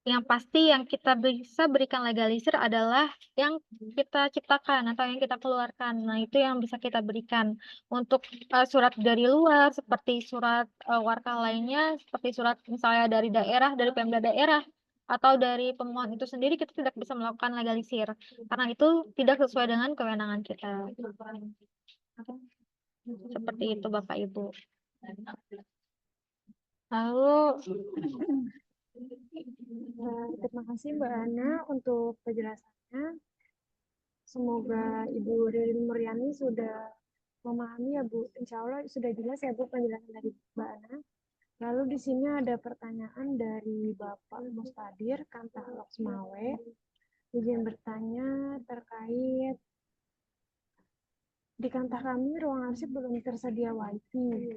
yang pasti yang kita bisa berikan legalisir adalah yang kita ciptakan atau yang kita keluarkan. Nah, itu yang bisa kita berikan. Untuk surat dari luar, seperti surat warka lainnya, seperti surat misalnya dari daerah, dari Pemda daerah, atau dari pemohon itu sendiri, kita tidak bisa melakukan legalisir. Karena itu tidak sesuai dengan kewenangan kita. Seperti itu, Bapak Ibu. Lalu, Terima kasih Mbak Ana untuk penjelasannya. Semoga Ibu Ririn Mulyani sudah memahami ya Bu. Insya Allah sudah jelas ya Bu penjelasan dari Mbak Ana. Lalu di sini ada pertanyaan dari Bapak Mustadir Kantah Loksmawe. Izin bertanya terkait di kantor kami ruang arsip belum tersedia wifi.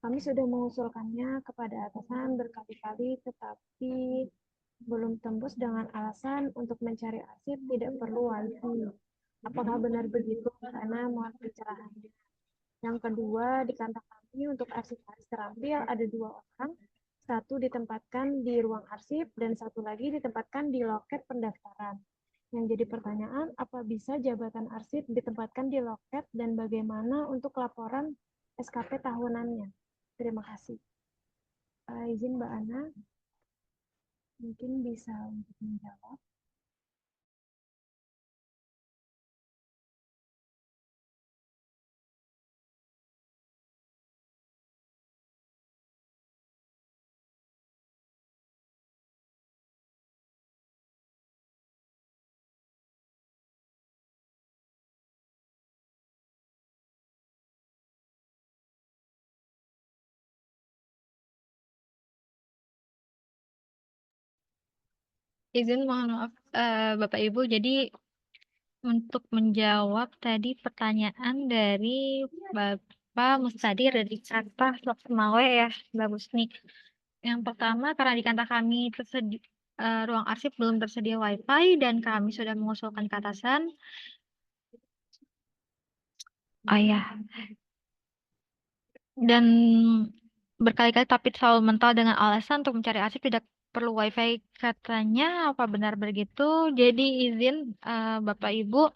Kami sudah mengusulkannya kepada atasan berkali-kali, tetapi belum tembus dengan alasan untuk mencari arsip tidak perlu wifi. Apakah benar begitu? Karena mohon pencerahannya. Yang kedua, di kantor kami untuk arsip-arsip terampil ada 2 orang. Satu ditempatkan di ruang arsip dan satu lagi ditempatkan di loket pendaftaran. Yang jadi pertanyaan, apa bisa jabatan arsip ditempatkan di loket dan bagaimana untuk laporan SKP tahunannya? Terima kasih. Izin Mbak Ana, mungkin bisa untuk menjawab. izin mohon maaf Bapak Ibu, jadi untuk menjawab tadi pertanyaan dari Bapak Mustadir dari kata Loksmawe ya, bagus nih. Yang pertama, karena di kantor kami ruang arsip belum tersedia wifi dan kami sudah mengusulkan ke atasan. Oh ya, dan berkali-kali tapi selalu mental dengan alasan untuk mencari arsip tidak perlu wifi katanya, apa benar begitu? Jadi izin Bapak Ibu,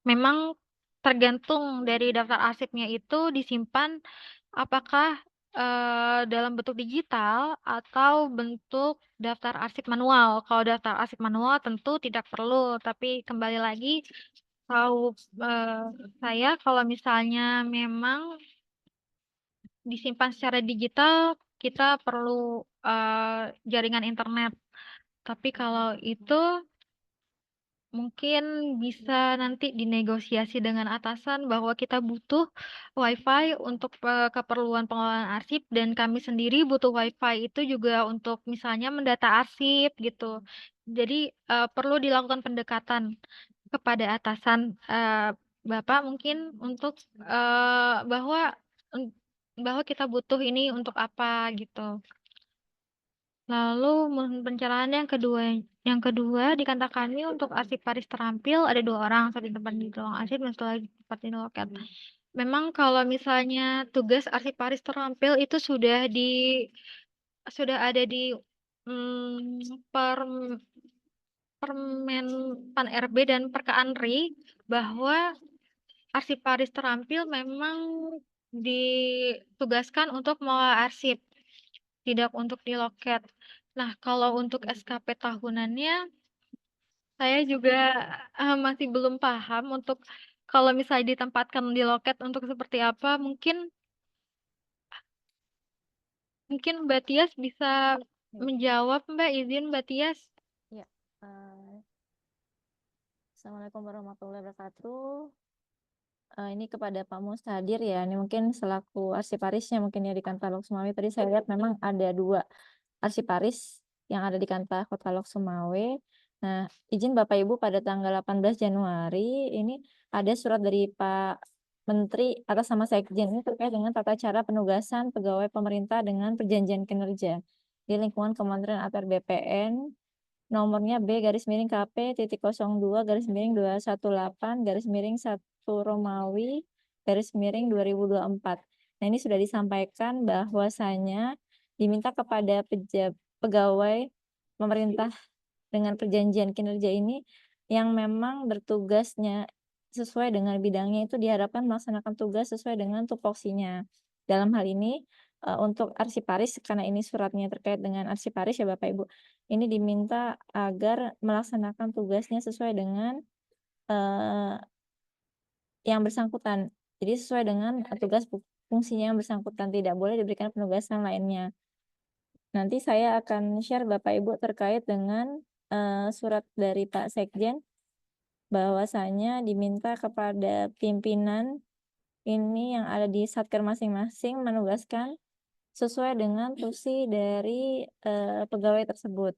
memang tergantung dari daftar arsipnya itu disimpan apakah dalam bentuk digital atau bentuk daftar arsip manual. Kalau daftar arsip manual tentu tidak perlu, tapi kembali lagi tahu saya kalau misalnya memang disimpan secara digital, kita perlu jaringan internet. Tapi kalau itu mungkin bisa nanti dinegosiasi dengan atasan bahwa kita butuh wifi untuk keperluan pengelolaan arsip, dan kami sendiri butuh wifi itu juga untuk misalnya mendata arsip gitu. Jadi perlu dilakukan pendekatan kepada atasan Bapak mungkin untuk bahwa kita butuh ini untuk apa gitu. Lalu mohon pencerahan yang kedua di kantor kami untuk arsiparis terampil ada 2 orang, satu tempat di ruang arsip dan satu lagi tempat di loket. Memang kalau misalnya tugas arsiparis terampil itu sudah ada di Permen Pan RB dan Perkaanri bahwa arsiparis terampil memang ditugaskan untuk mengelola arsip, tidak untuk di loket. Nah, kalau untuk SKP tahunannya, saya juga masih belum paham untuk kalau misalnya ditempatkan di loket untuk seperti apa. Mungkin Mbak Tias bisa menjawab, Mbak. Izin Mbak Tias. Ya. Assalamualaikum warahmatullahi wabarakatuh. Ini kepada Pak Mustadir ya, ini mungkin selaku arsiparisnya mungkin ya di kantor Lok Sumawe. Tadi saya lihat memang ada 2 arsiparis yang ada di kantor Kota Lok Sumawe. Nah, izin Bapak Ibu pada tanggal 18 Januari ini ada surat dari Pak Menteri atas nama Sekjen ini terkait dengan tata cara penugasan pegawai pemerintah dengan perjanjian kinerja di lingkungan Kementerian APR BPN nomornya B/02/218/1 Romawi /2024. Nah, ini sudah disampaikan bahwasanya diminta kepada pegawai pemerintah dengan perjanjian kinerja ini yang memang bertugasnya sesuai dengan bidangnya itu diharapkan melaksanakan tugas sesuai dengan tupoksinya. Dalam hal ini untuk arsiparis, karena ini suratnya terkait dengan arsiparis ya Bapak Ibu, ini diminta agar melaksanakan tugasnya sesuai dengan yang bersangkutan. Jadi sesuai dengan tugas fungsinya yang bersangkutan, tidak boleh diberikan penugasan lainnya. Nanti saya akan share Bapak Ibu terkait dengan surat dari Pak Sekjen bahwasanya diminta kepada pimpinan ini yang ada di satker masing-masing menugaskan sesuai dengan tusi dari pegawai tersebut.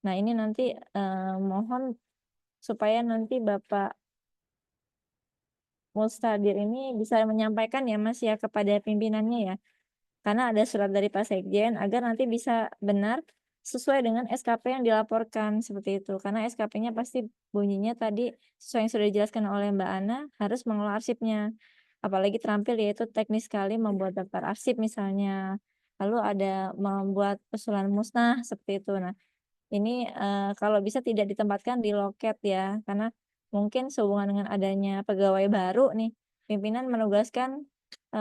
Nah, ini nanti mohon supaya nanti Bapak Mustadir ini bisa menyampaikan ya Mas ya kepada pimpinannya ya. Karena ada surat dari Pak Sekjen agar nanti bisa benar sesuai dengan SKP yang dilaporkan seperti itu. Karena SKP-nya pasti bunyinya tadi sesuai yang sudah dijelaskan oleh Mbak Ana harus mengelola arsipnya. Apalagi terampil yaitu teknis sekali membuat daftar arsip misalnya. Lalu ada membuat usulan musnah seperti itu. Nah, ini kalau bisa tidak ditempatkan di loket ya, karena mungkin sehubungan dengan adanya pegawai baru nih, pimpinan menugaskan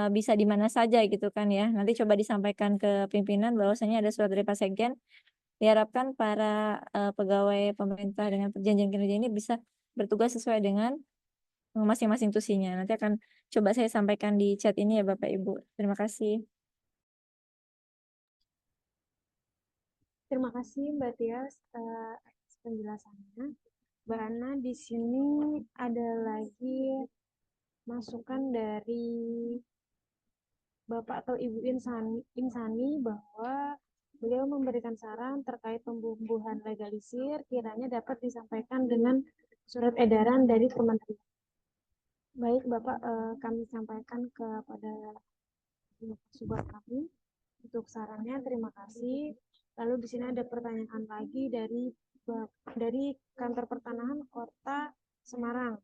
bisa di mana saja gitu kan ya. Nanti coba disampaikan ke pimpinan bahwasanya ada surat dari Pak Sekjen, diharapkan para pegawai pemerintah dengan perjanjian kinerja ini bisa bertugas sesuai dengan masing-masing tusinya. Nanti akan coba saya sampaikan di chat ini ya Bapak Ibu. Terima kasih. Terima kasih Mbak Tias atas penjelasannya. Mbak Ana, di sini ada lagi masukan dari Bapak atau Ibu Insani bahwa beliau memberikan saran terkait pembubuhan legalisir kiranya dapat disampaikan dengan surat edaran dari Kementerian. Baik Bapak, kami sampaikan kepada subak kami untuk sarannya. Terima kasih. Lalu di sini ada pertanyaan lagi dari Kantor Pertanahan Kota Semarang.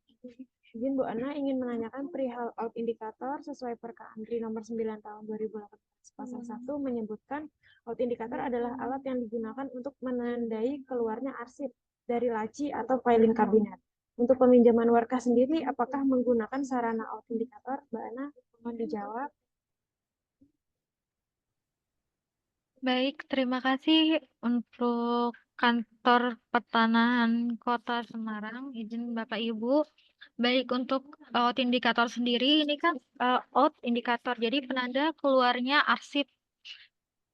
Izin Bu Ana ingin menanyakan perihal out indikator sesuai Perkaanri nomor 9 tahun 2018 pasal 1 menyebutkan out indikator adalah alat yang digunakan untuk menandai keluarnya arsip dari laci atau filing kabinet. Untuk peminjaman warkah sendiri, apakah menggunakan sarana out indikator? Mbak Ana, mohon dijawab. Baik, terima kasih untuk Kantor Pertanahan Kota Semarang. Izin Bapak Ibu. Baik, untuk out indikator sendiri, ini kan out indikator, jadi penanda keluarnya arsip.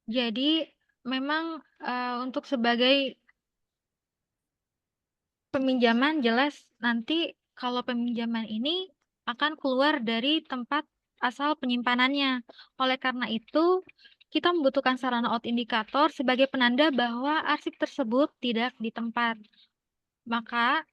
Jadi memang untuk sebagai peminjaman jelas nanti kalau peminjaman ini akan keluar dari tempat asal penyimpanannya. Oleh karena itu, kita membutuhkan sarana out indikator sebagai penanda bahwa arsip tersebut tidak di tempat. Maka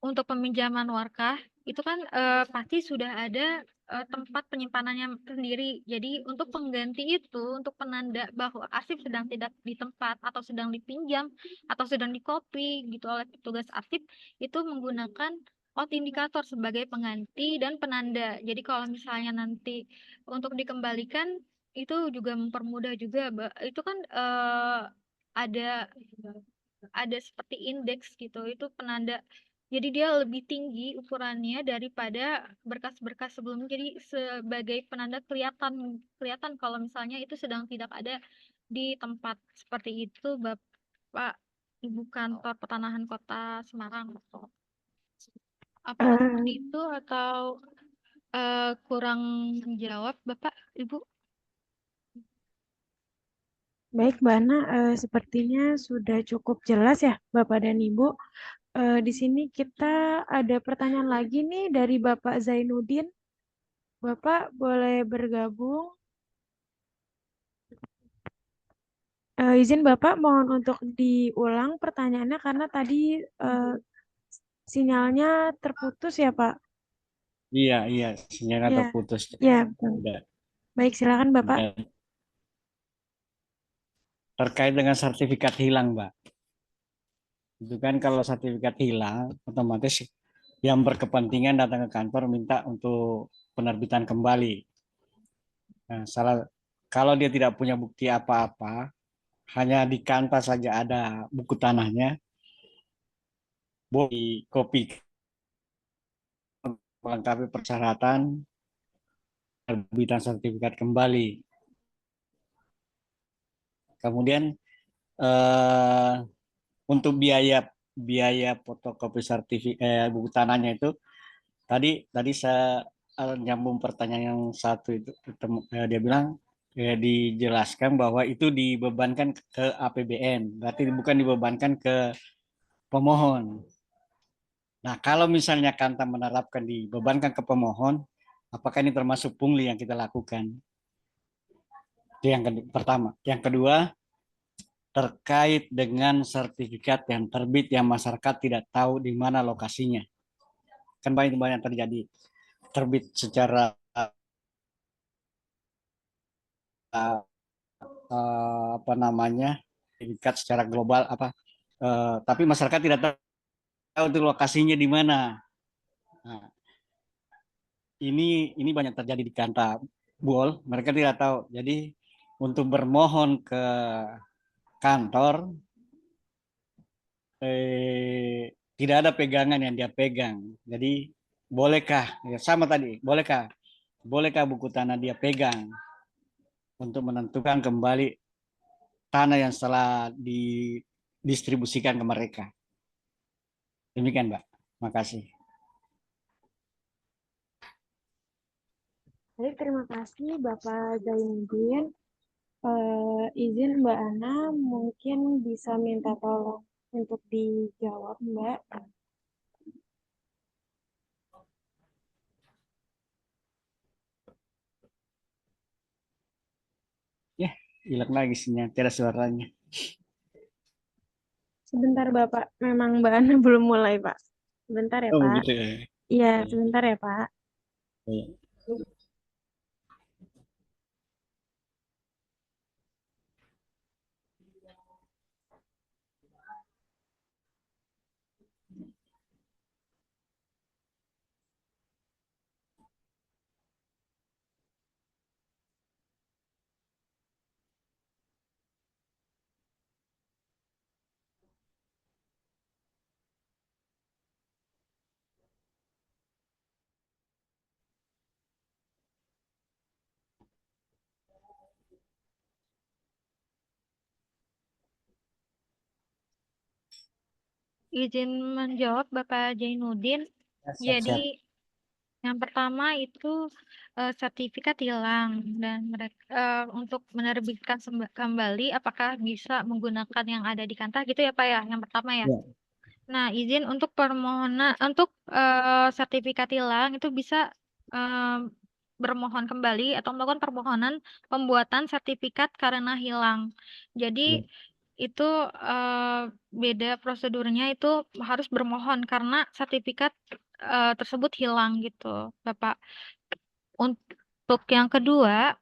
untuk peminjaman warkah itu kan pasti sudah ada tempat penyimpanannya sendiri. Jadi untuk pengganti itu, untuk penanda bahwa arsip sedang tidak di tempat atau sedang dipinjam atau sedang dikopi gitu oleh petugas arsip, itu menggunakan autentikator sebagai pengganti dan penanda. Jadi kalau misalnya nanti untuk dikembalikan itu juga mempermudah juga. Itu kan ada seperti indeks gitu. Itu penanda. Jadi dia lebih tinggi ukurannya daripada berkas-berkas sebelumnya. Jadi sebagai penanda kelihatan kalau misalnya itu sedang tidak ada di tempat seperti itu, Bapak Ibu Kantor Pertanahan Kota Semarang. Apakah seperti itu atau kurang menjawab, Bapak Ibu? Baik, Mbak Ana, sepertinya sudah cukup jelas ya, Bapak dan Ibu. Di sini kita ada pertanyaan lagi nih dari Bapak Zainuddin. Bapak boleh bergabung. Izin Bapak mohon untuk diulang pertanyaannya karena tadi sinyalnya terputus ya, Pak. Iya, sinyalnya Ya, terputus. ya, betul. Udah. Baik, silakan Bapak. Ya. Terkait dengan sertifikat hilang, Mbak. Itu kan kalau sertifikat hilang, otomatis yang berkepentingan datang ke kantor minta untuk penerbitan kembali. Nah, kalau dia tidak punya bukti apa-apa, hanya di kantor saja ada buku tanahnya, boleh dikopi melengkapi persyaratan penerbitan sertifikat kembali. Kemudian untuk biaya fotokopi buku tanahnya itu tadi saya nyambung pertanyaan yang satu itu dia bilang dijelaskan bahwa itu dibebankan ke APBN, berarti bukan dibebankan ke pemohon. Nah, kalau misalnya Kantor menerapkan dibebankan ke pemohon, apakah ini termasuk pungli yang kita lakukan? Itu yang pertama. Yang kedua, terkait dengan sertifikat yang terbit yang masyarakat tidak tahu di mana lokasinya. Kan banyak terjadi terbit secara apa namanya sertifikat secara global tapi masyarakat tidak tahu itu lokasinya di mana. Nah, ini banyak terjadi di Kantabol, mereka tidak tahu. Jadi untuk bermohon ke kantor tidak ada pegangan yang dia pegang. Jadi bolehkah ya sama tadi, bolehkah buku tanah dia pegang untuk menentukan kembali tanah yang setelah didistribusikan ke mereka. Demikian, Mbak. Makasih. Baik, terima kasih Bapak Zainuddin. Izin Mbak Ana mungkin bisa minta tolong untuk dijawab, Mbak. Ya, hilang lagi sinyal, tidak suaranya. Sebentar Bapak, memang Mbak Ana belum mulai Pak. Sebentar ya Oh, Pak. begitu ya. Iya, sebentar ya Pak. Ya. Izin menjawab Bapak Zainuddin. Jadi yang pertama itu sertifikat hilang dan mereka untuk menerbitkan kembali apakah bisa menggunakan yang ada di kantor gitu ya Pak ya, yang pertama ya. Ya. Nah, izin untuk permohonan untuk sertifikat hilang itu bisa bermohon kembali atau melakukan permohonan pembuatan sertifikat karena hilang. Jadi itu beda prosedurnya, itu harus bermohon karena sertifikat tersebut hilang gitu, Bapak. Untuk yang kedua,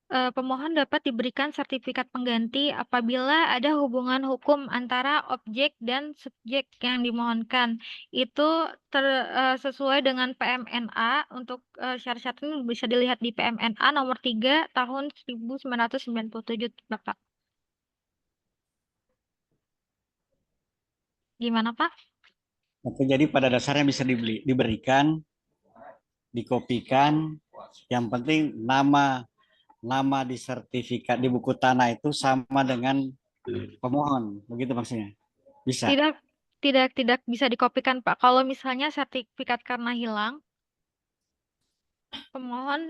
pemohon dapat diberikan sertifikat pengganti apabila ada hubungan hukum antara objek dan subjek yang dimohonkan. Itu sesuai dengan PMNA. Untuk syarat-syarat ini bisa dilihat di PMNA nomor 3 tahun 1997, Bapak. Gimana, Pak? Oke, jadi pada dasarnya bisa diberikan, dikopikan. Yang penting nama di sertifikat di buku tanah itu sama dengan pemohon, begitu maksudnya? Bisa. Tidak bisa dikopikan, Pak. Kalau misalnya sertifikat karena hilang, pemohon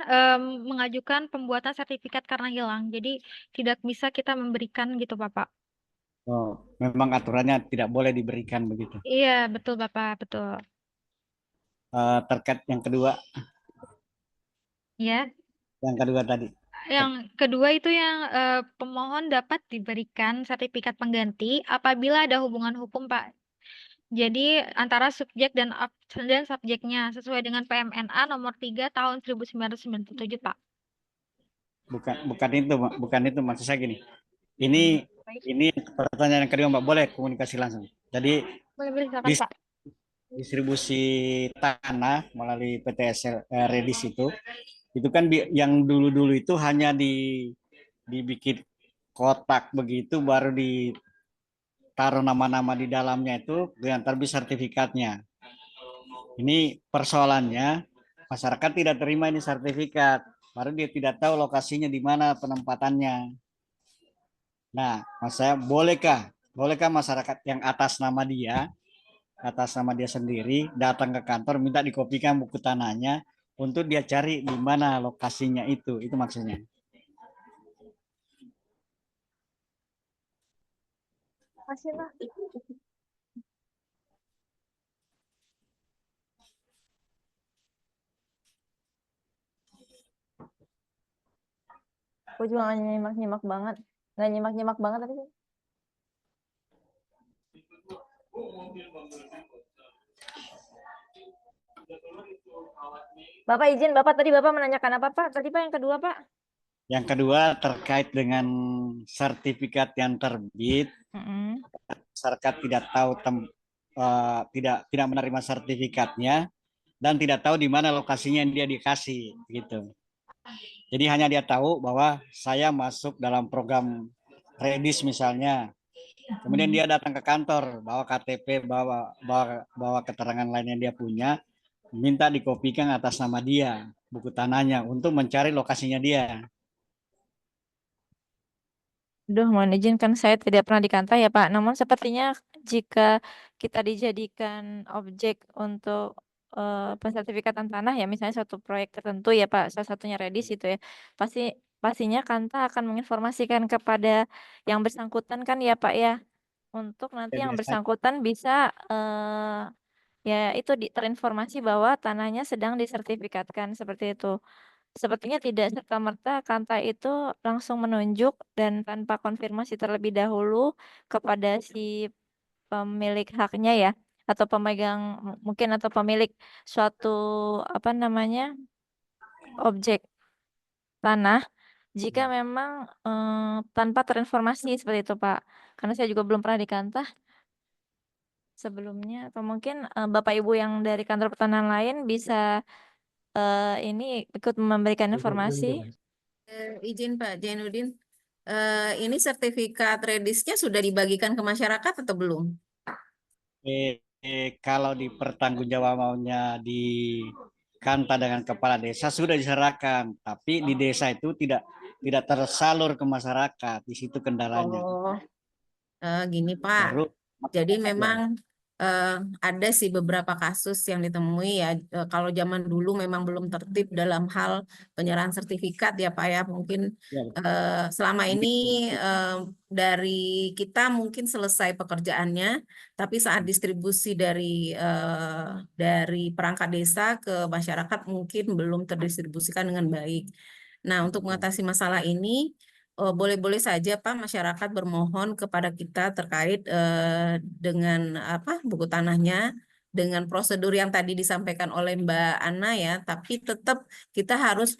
mengajukan pembuatan sertifikat karena hilang. Jadi tidak bisa kita memberikan gitu, Bapak. Oh, memang aturannya tidak boleh diberikan begitu. Iya, betul, Bapak, betul. Terkait yang kedua Ya. tadi. Yang kedua itu yang pemohon dapat diberikan sertifikat pengganti apabila ada hubungan hukum, Pak. Jadi antara subjek dan subjeknya sesuai dengan PMNA nomor 3 tahun 1997, Pak. Bukan itu maksud saya gini. Ini pertanyaan yang kedua, Mbak, boleh komunikasi langsung. Jadi Boleh, silakan, Pak. distribusi tanah melalui PTSL Redis itu kan yang dulu-dulu itu hanya dibikin kotak begitu, baru ditaruh nama-nama di dalamnya, itu yang terbit sertifikatnya. Ini persoalannya, masyarakat tidak terima ini sertifikat, baru dia tidak tahu lokasinya di mana penempatannya. Nah, saya bolehkah masyarakat yang atas nama dia sendiri datang ke kantor minta dikopikan buku tanahnya untuk dia cari di mana lokasinya itu maksudnya. Masih lah. Aku juga nggak nyimak-nyimak banget. Nggak nyimak-nyimak banget tapi. Bapak izin, Bapak tadi Bapak menanyakan apa, Pak? Tadi Pak yang kedua, Pak? Yang kedua terkait dengan sertifikat yang terbit, masyarakat tidak tahu tidak menerima sertifikatnya dan tidak tahu di mana lokasinya yang dia dikasih gitu. Jadi hanya dia tahu bahwa saya masuk dalam program Redis misalnya. Kemudian dia datang ke kantor, bawa KTP, bawa keterangan lain yang dia punya, minta dikopikan atas nama dia buku tanahnya untuk mencari lokasinya dia. Duh, mohon izin kan saya tidak pernah di kantor ya Pak. Namun sepertinya jika kita dijadikan objek untuk pensertifikatan tanah ya, misalnya suatu proyek tertentu ya Pak, salah satunya Redis itu ya, pastinya Kanta akan menginformasikan kepada yang bersangkutan kan ya Pak ya, untuk nanti yang bersangkutan bisa ya itu terinformasi bahwa tanahnya sedang disertifikatkan seperti itu. Sepertinya tidak serta-merta Kanta itu langsung menunjuk dan tanpa konfirmasi terlebih dahulu kepada si pemilik haknya ya, atau pemegang mungkin atau pemilik suatu apa namanya objek tanah jika memang tanpa terinformasi seperti itu Pak. Karena saya juga belum pernah di Kanta sebelumnya, atau mungkin Bapak Ibu yang dari kantor pertanahan lain bisa ini ikut memberikan informasi. Izin Pak Jainuddin, ini sertifikat Redisnya sudah dibagikan ke masyarakat atau belum? Kalau di pertanggungjawabannya di Kanta dengan kepala desa sudah diserahkan, tapi di desa itu tidak tersalur ke masyarakat, di situ kendalanya. Oh, gini Pak. Jadi memang ada sih beberapa kasus yang ditemui ya. Kalau zaman dulu memang belum tertib dalam hal penyerahan sertifikat ya Pak ya. Mungkin selama ini dari kita mungkin selesai pekerjaannya, tapi saat distribusi dari perangkat desa ke masyarakat mungkin belum terdistribusikan dengan baik. Nah, untuk mengatasi masalah ini, boleh-boleh saja Pak masyarakat bermohon kepada kita terkait dengan apa buku tanahnya dengan prosedur yang tadi disampaikan oleh Mbak Ana ya, tapi tetap kita harus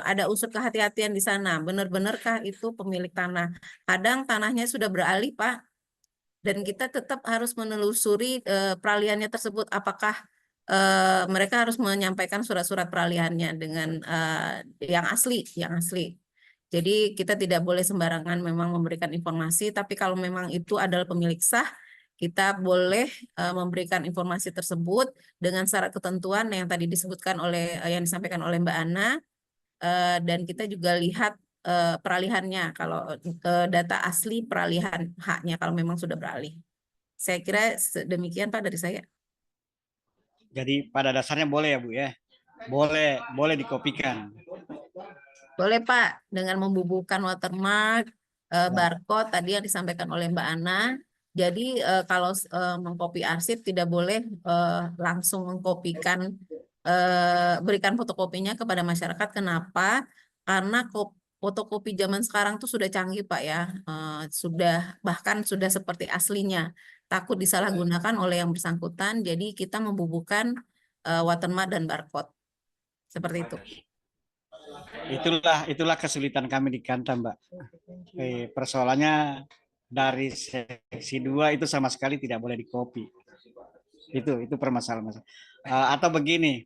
ada unsur kehati-hatian di sana. Benar-benarkah itu pemilik tanah? Kadang tanahnya sudah beralih Pak, dan kita tetap harus menelusuri peralihannya tersebut. Apakah mereka harus menyampaikan surat-surat peralihannya dengan yang asli. Jadi kita tidak boleh sembarangan memang memberikan informasi, tapi kalau memang itu adalah pemilik sah, kita boleh memberikan informasi tersebut dengan syarat ketentuan yang tadi disebutkan oleh yang disampaikan oleh Mbak Ana, dan kita juga lihat peralihannya kalau data asli peralihan haknya kalau memang sudah beralih. Saya kira demikian Pak dari saya. Jadi pada dasarnya boleh ya Bu ya, boleh dikopikan. Boleh Pak, dengan membubuhkan watermark, barcode tadi yang disampaikan oleh Mbak Ana. Jadi kalau mengcopy arsip tidak boleh langsung mengkopikan, berikan fotokopinya kepada masyarakat. Kenapa? Karena fotokopi zaman sekarang tuh sudah canggih Pak ya, bahkan sudah seperti aslinya. Takut disalahgunakan oleh yang bersangkutan. Jadi kita membubuhkan watermark dan barcode seperti itu. Itulah kesulitan kami di Kanta, Mbak. Persoalannya dari seksi 2 itu sama sekali tidak boleh dikopi. Itu permasalahan. Atau begini,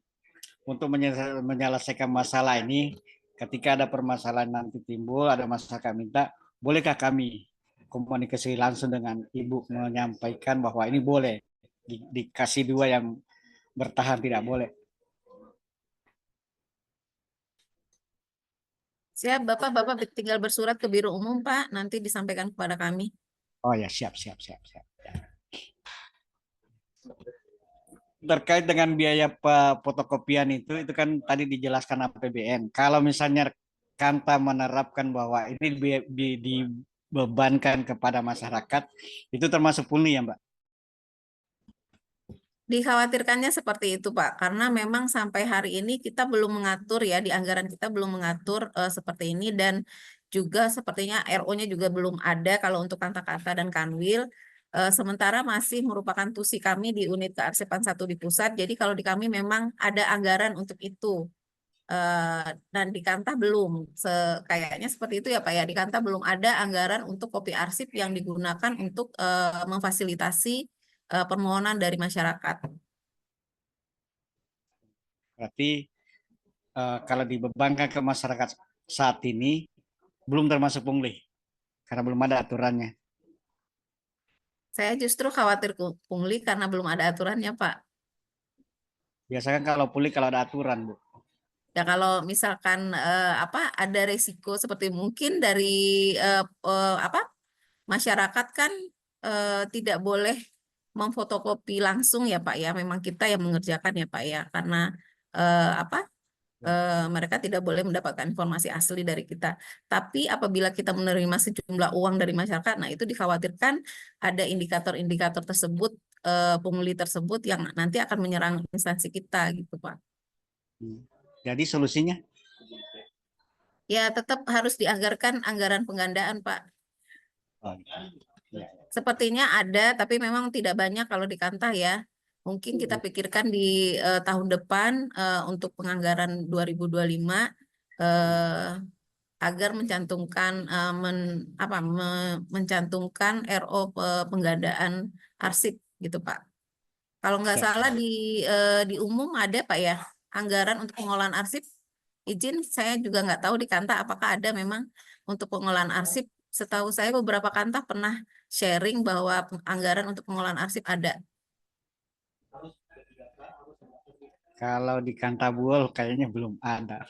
untuk menyelesaikan masalah ini, ketika ada permasalahan nanti timbul, ada masyarakat minta, bolehkah kami komunikasi langsung dengan Ibu menyampaikan bahwa ini boleh dikasih 2 yang bertahan tidak boleh. Siap, Bapak tinggal bersurat ke Biro Umum, Pak. Nanti disampaikan kepada kami. Oh ya, siap. Terkait dengan biaya fotokopian itu kan tadi dijelaskan APBN. Kalau misalnya Kanta menerapkan bahwa ini dibebankan kepada masyarakat, itu termasuk pungli ya, Mbak? Dikhawatirkannya seperti itu, Pak, karena memang sampai hari ini kita belum mengatur ya, di anggaran kita belum mengatur seperti ini, dan juga sepertinya RO-nya juga belum ada kalau untuk kanta-kanta dan kanwil, sementara masih merupakan tusi kami di unit kearsipan 1 di pusat, jadi kalau di kami memang ada anggaran untuk itu, dan di kanta belum, kayaknya seperti itu ya Pak ya, di kanta belum ada anggaran untuk kopi arsip yang digunakan untuk memfasilitasi permohonan dari masyarakat. Berarti kalau dibebankan ke masyarakat saat ini belum termasuk pungli karena belum ada aturannya. Saya justru khawatir pungli karena belum ada aturannya, Pak. Biasanya kalau pungli kalau ada aturan, Bu. Ya kalau misalkan ada resiko seperti mungkin dari masyarakat kan tidak boleh memfotokopi langsung ya Pak ya. Memang kita yang mengerjakan ya Pak ya, karena mereka tidak boleh mendapatkan informasi asli dari kita. Tapi apabila kita menerima sejumlah uang dari masyarakat, nah itu dikhawatirkan ada indikator-indikator tersebut, pungli tersebut yang nanti akan menyerang instansi kita gitu Pak. Jadi solusinya? Ya tetap harus dianggarkan anggaran penggandaan Pak. Oh, ya. Sepertinya ada, tapi memang tidak banyak kalau di Kanta ya. Mungkin kita pikirkan di tahun depan untuk penganggaran 2025 agar mencantumkan mencantumkan RO penggandaan arsip gitu Pak. Kalau nggak salah di umum ada Pak ya anggaran untuk pengolahan arsip. Izin saya juga nggak tahu di Kanta apakah ada memang untuk pengolahan arsip. Setahu saya beberapa Kanta pernah sharing bahwa anggaran untuk pengolahan arsip ada. Kalau di Kantabuol kayaknya belum ada.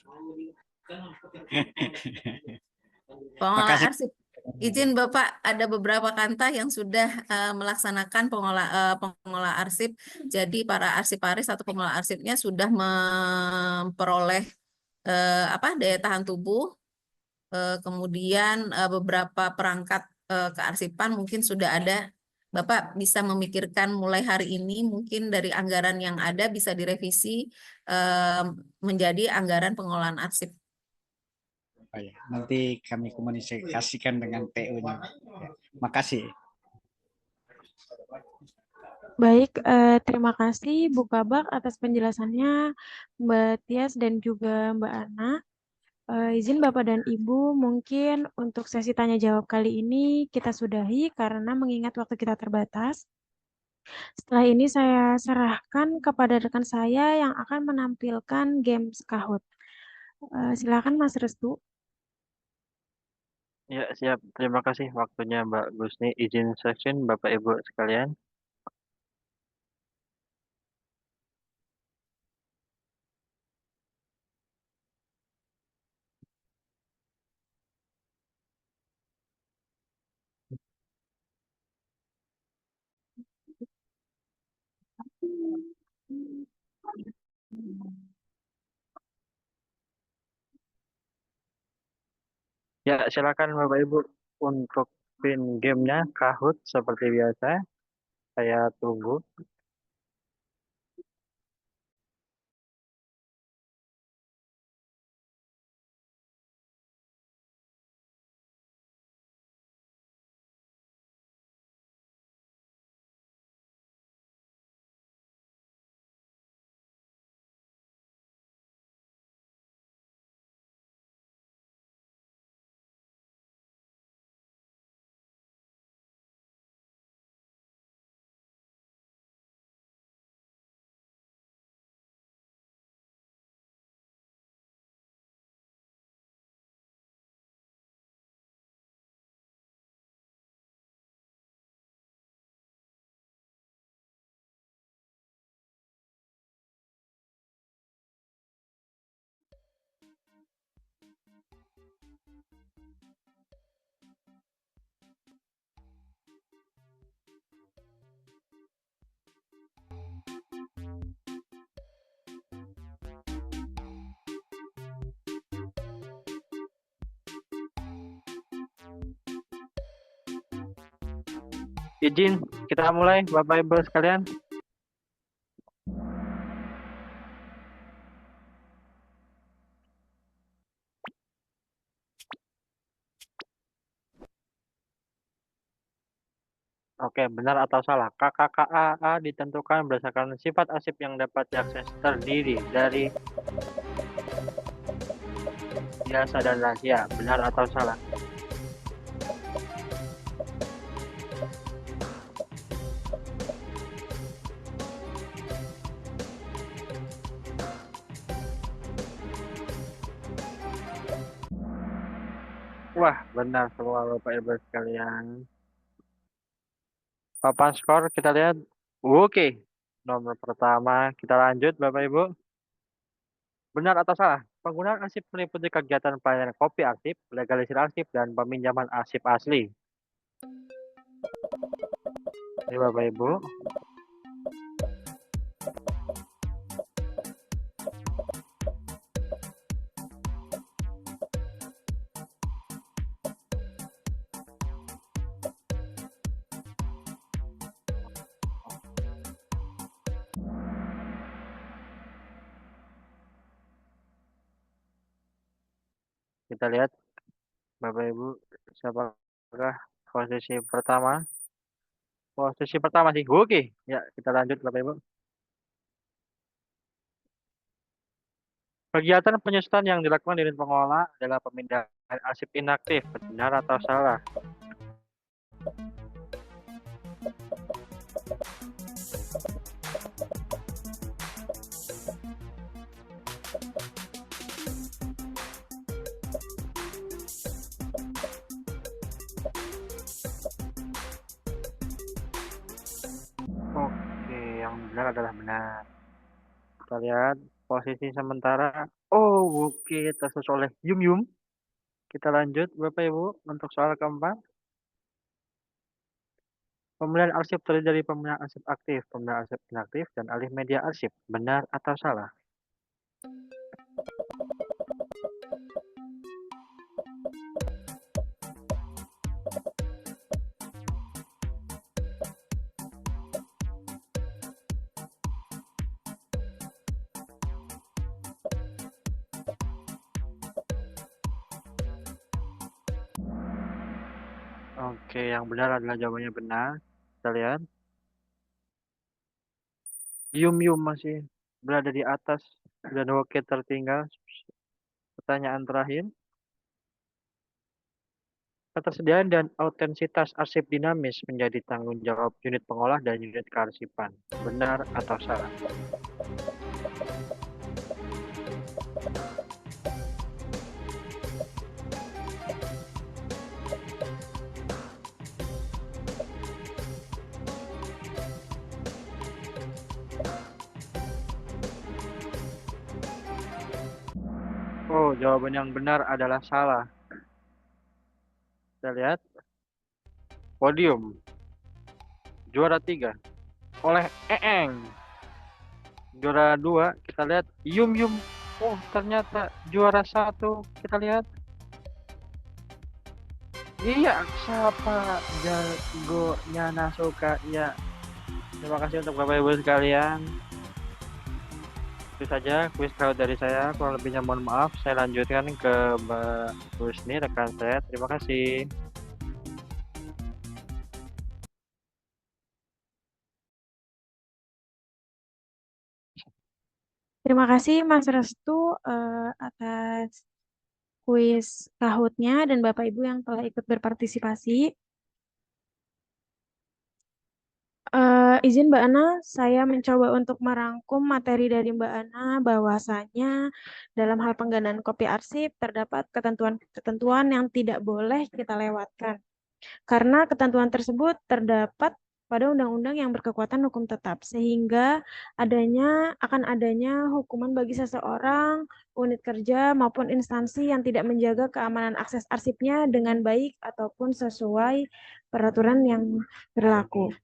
Pengolahan arsip. Izin Bapak, ada beberapa Kanta yang sudah melaksanakan pengolah arsip. Jadi para arsiparis atau pengolah arsipnya sudah memperoleh daya tahan tubuh. Kemudian beberapa perangkat kearsipan mungkin sudah ada. Bapak bisa memikirkan mulai hari ini mungkin dari anggaran yang ada bisa direvisi menjadi anggaran pengolahan arsip. Pak ya. Nanti kami komunikasikan dengan PU-nya. Ya, makasih. Baik, terima kasih Bu Kabak atas penjelasannya, Mbak Tias dan juga Mbak Ana. Izin Bapak dan Ibu, mungkin untuk sesi tanya jawab kali ini kita sudahi karena mengingat waktu kita terbatas. Setelah ini saya serahkan kepada rekan saya yang akan menampilkan games Kahoot. Silakan Mas Restu. Ya, siap. Terima kasih waktunya Mbak Gusni. Izin section Bapak Ibu sekalian. Ya, silakan Bapak Ibu untuk pin gamenya Kahoot seperti biasa. Saya tunggu. Izin kita mulai Bapak Ibu sekalian. Oke, benar atau salah? KKKAA ditentukan berdasarkan sifat arsip yang dapat diakses terdiri dari biasa dan rahasia. Benar atau salah? Wah, benar semua Bapak Ibu sekalian. Papan skor kita lihat. Oke, nomor pertama kita lanjut Bapak Ibu. Benar atau salah? Penggunaan arsip meliputi kegiatan pelayanan kopi arsip, legalisir arsip, dan peminjaman arsip asli. Ini Bapak Ibu. Kita lihat Bapak Ibu, siapakah posisi pertama? Posisi pertama sih. Oke, ya kita lanjut Bapak Ibu. Kegiatan penyusutan yang dilakukan di pengelola adalah pemindahan arsip inaktif. Benar atau salah? Oke, yang benar adalah benar. Kita lihat posisi sementara. Oh, oke, tersusul oleh Yum Yum. Kita lanjut Bapak Ibu untuk soal keempat. Pemilihan arsip terdiri dari pemilihan arsip aktif, pemilihan arsip inaktif, dan alih media arsip. Benar atau salah? Oke, yang benar adalah jawabannya benar. Kita lihat. Yum masih berada di atas dan Hoki tertinggal. Pertanyaan terakhir. Ketersediaan dan autentisitas arsip dinamis menjadi tanggung jawab unit pengolah dan unit kearsipan. Benar atau salah? Oh, jawaban yang benar adalah salah. Kita lihat. Podium. Juara 3 oleh Eeng. Juara 2 kita lihat Yum. Oh, ternyata juara 1 kita lihat. Iya, siapa jagonya Nasuka? Iya. Terima kasih untuk Bapak Ibu sekalian. Itu saja kuis kau dari saya. Kurang lebihnya mohon maaf. Saya lanjutkan ke Mbak Husni, rekan saya. Terima kasih. Terima kasih Mas Restu atas kuis Kahoot-nya dan Bapak Ibu yang telah ikut berpartisipasi. Izin Mbak Ana, saya mencoba untuk merangkum materi dari Mbak Ana bahwasanya dalam hal penggandaan kopi arsip terdapat ketentuan-ketentuan yang tidak boleh kita lewatkan. Karena ketentuan tersebut terdapat pada undang-undang yang berkekuatan hukum tetap, sehingga akan adanya hukuman bagi seseorang, unit kerja, maupun instansi yang tidak menjaga keamanan akses arsipnya dengan baik ataupun sesuai peraturan yang berlaku.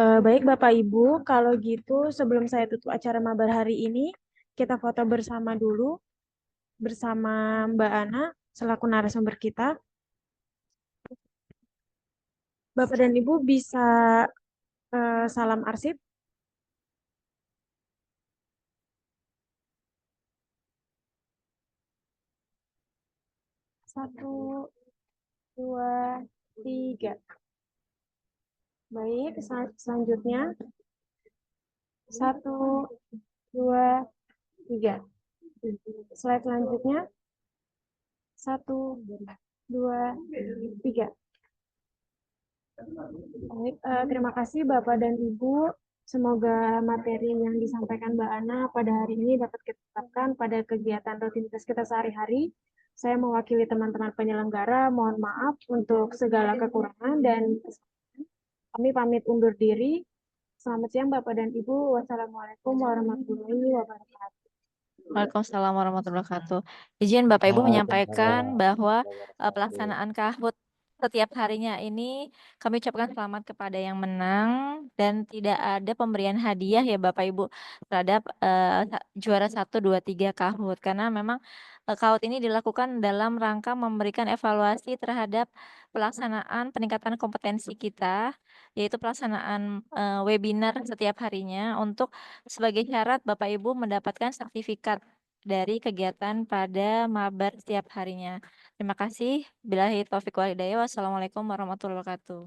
Baik Bapak Ibu, kalau gitu sebelum saya tutup acara mabar hari ini, kita foto bersama dulu bersama Mbak Ana selaku narasumber kita. Bapak dan Ibu bisa salam arsip. 1, 2, 3. Baik, selanjutnya 1, 2, 3. Slide selanjutnya 1, 2, 3. Baik, terima kasih Bapak dan Ibu. Semoga materi yang disampaikan Mbak Ana pada hari ini dapat kita terapkan pada kegiatan rutinitas kita sehari-hari. Saya mewakili teman-teman penyelenggara, mohon maaf untuk segala kekurangan dan kami pamit undur diri. Selamat siang Bapak dan Ibu. Wassalamualaikum warahmatullahi wabarakatuh. Waalaikumsalam warahmatullahi wabarakatuh. Izin Bapak Ibu menyampaikan bahwa pelaksanaan Kahoot setiap harinya ini kami ucapkan selamat kepada yang menang dan tidak ada pemberian hadiah ya Bapak Ibu terhadap juara 1, 2, 3 Kahoot karena memang Kahoot ini dilakukan dalam rangka memberikan evaluasi terhadap pelaksanaan peningkatan kompetensi kita yaitu pelaksanaan webinar setiap harinya untuk sebagai syarat Bapak Ibu mendapatkan sertifikat dari kegiatan pada mabar setiap harinya. Terima kasih. Billahi taufiq wal hidayah. Wassalamualaikum warahmatullahi wabarakatuh.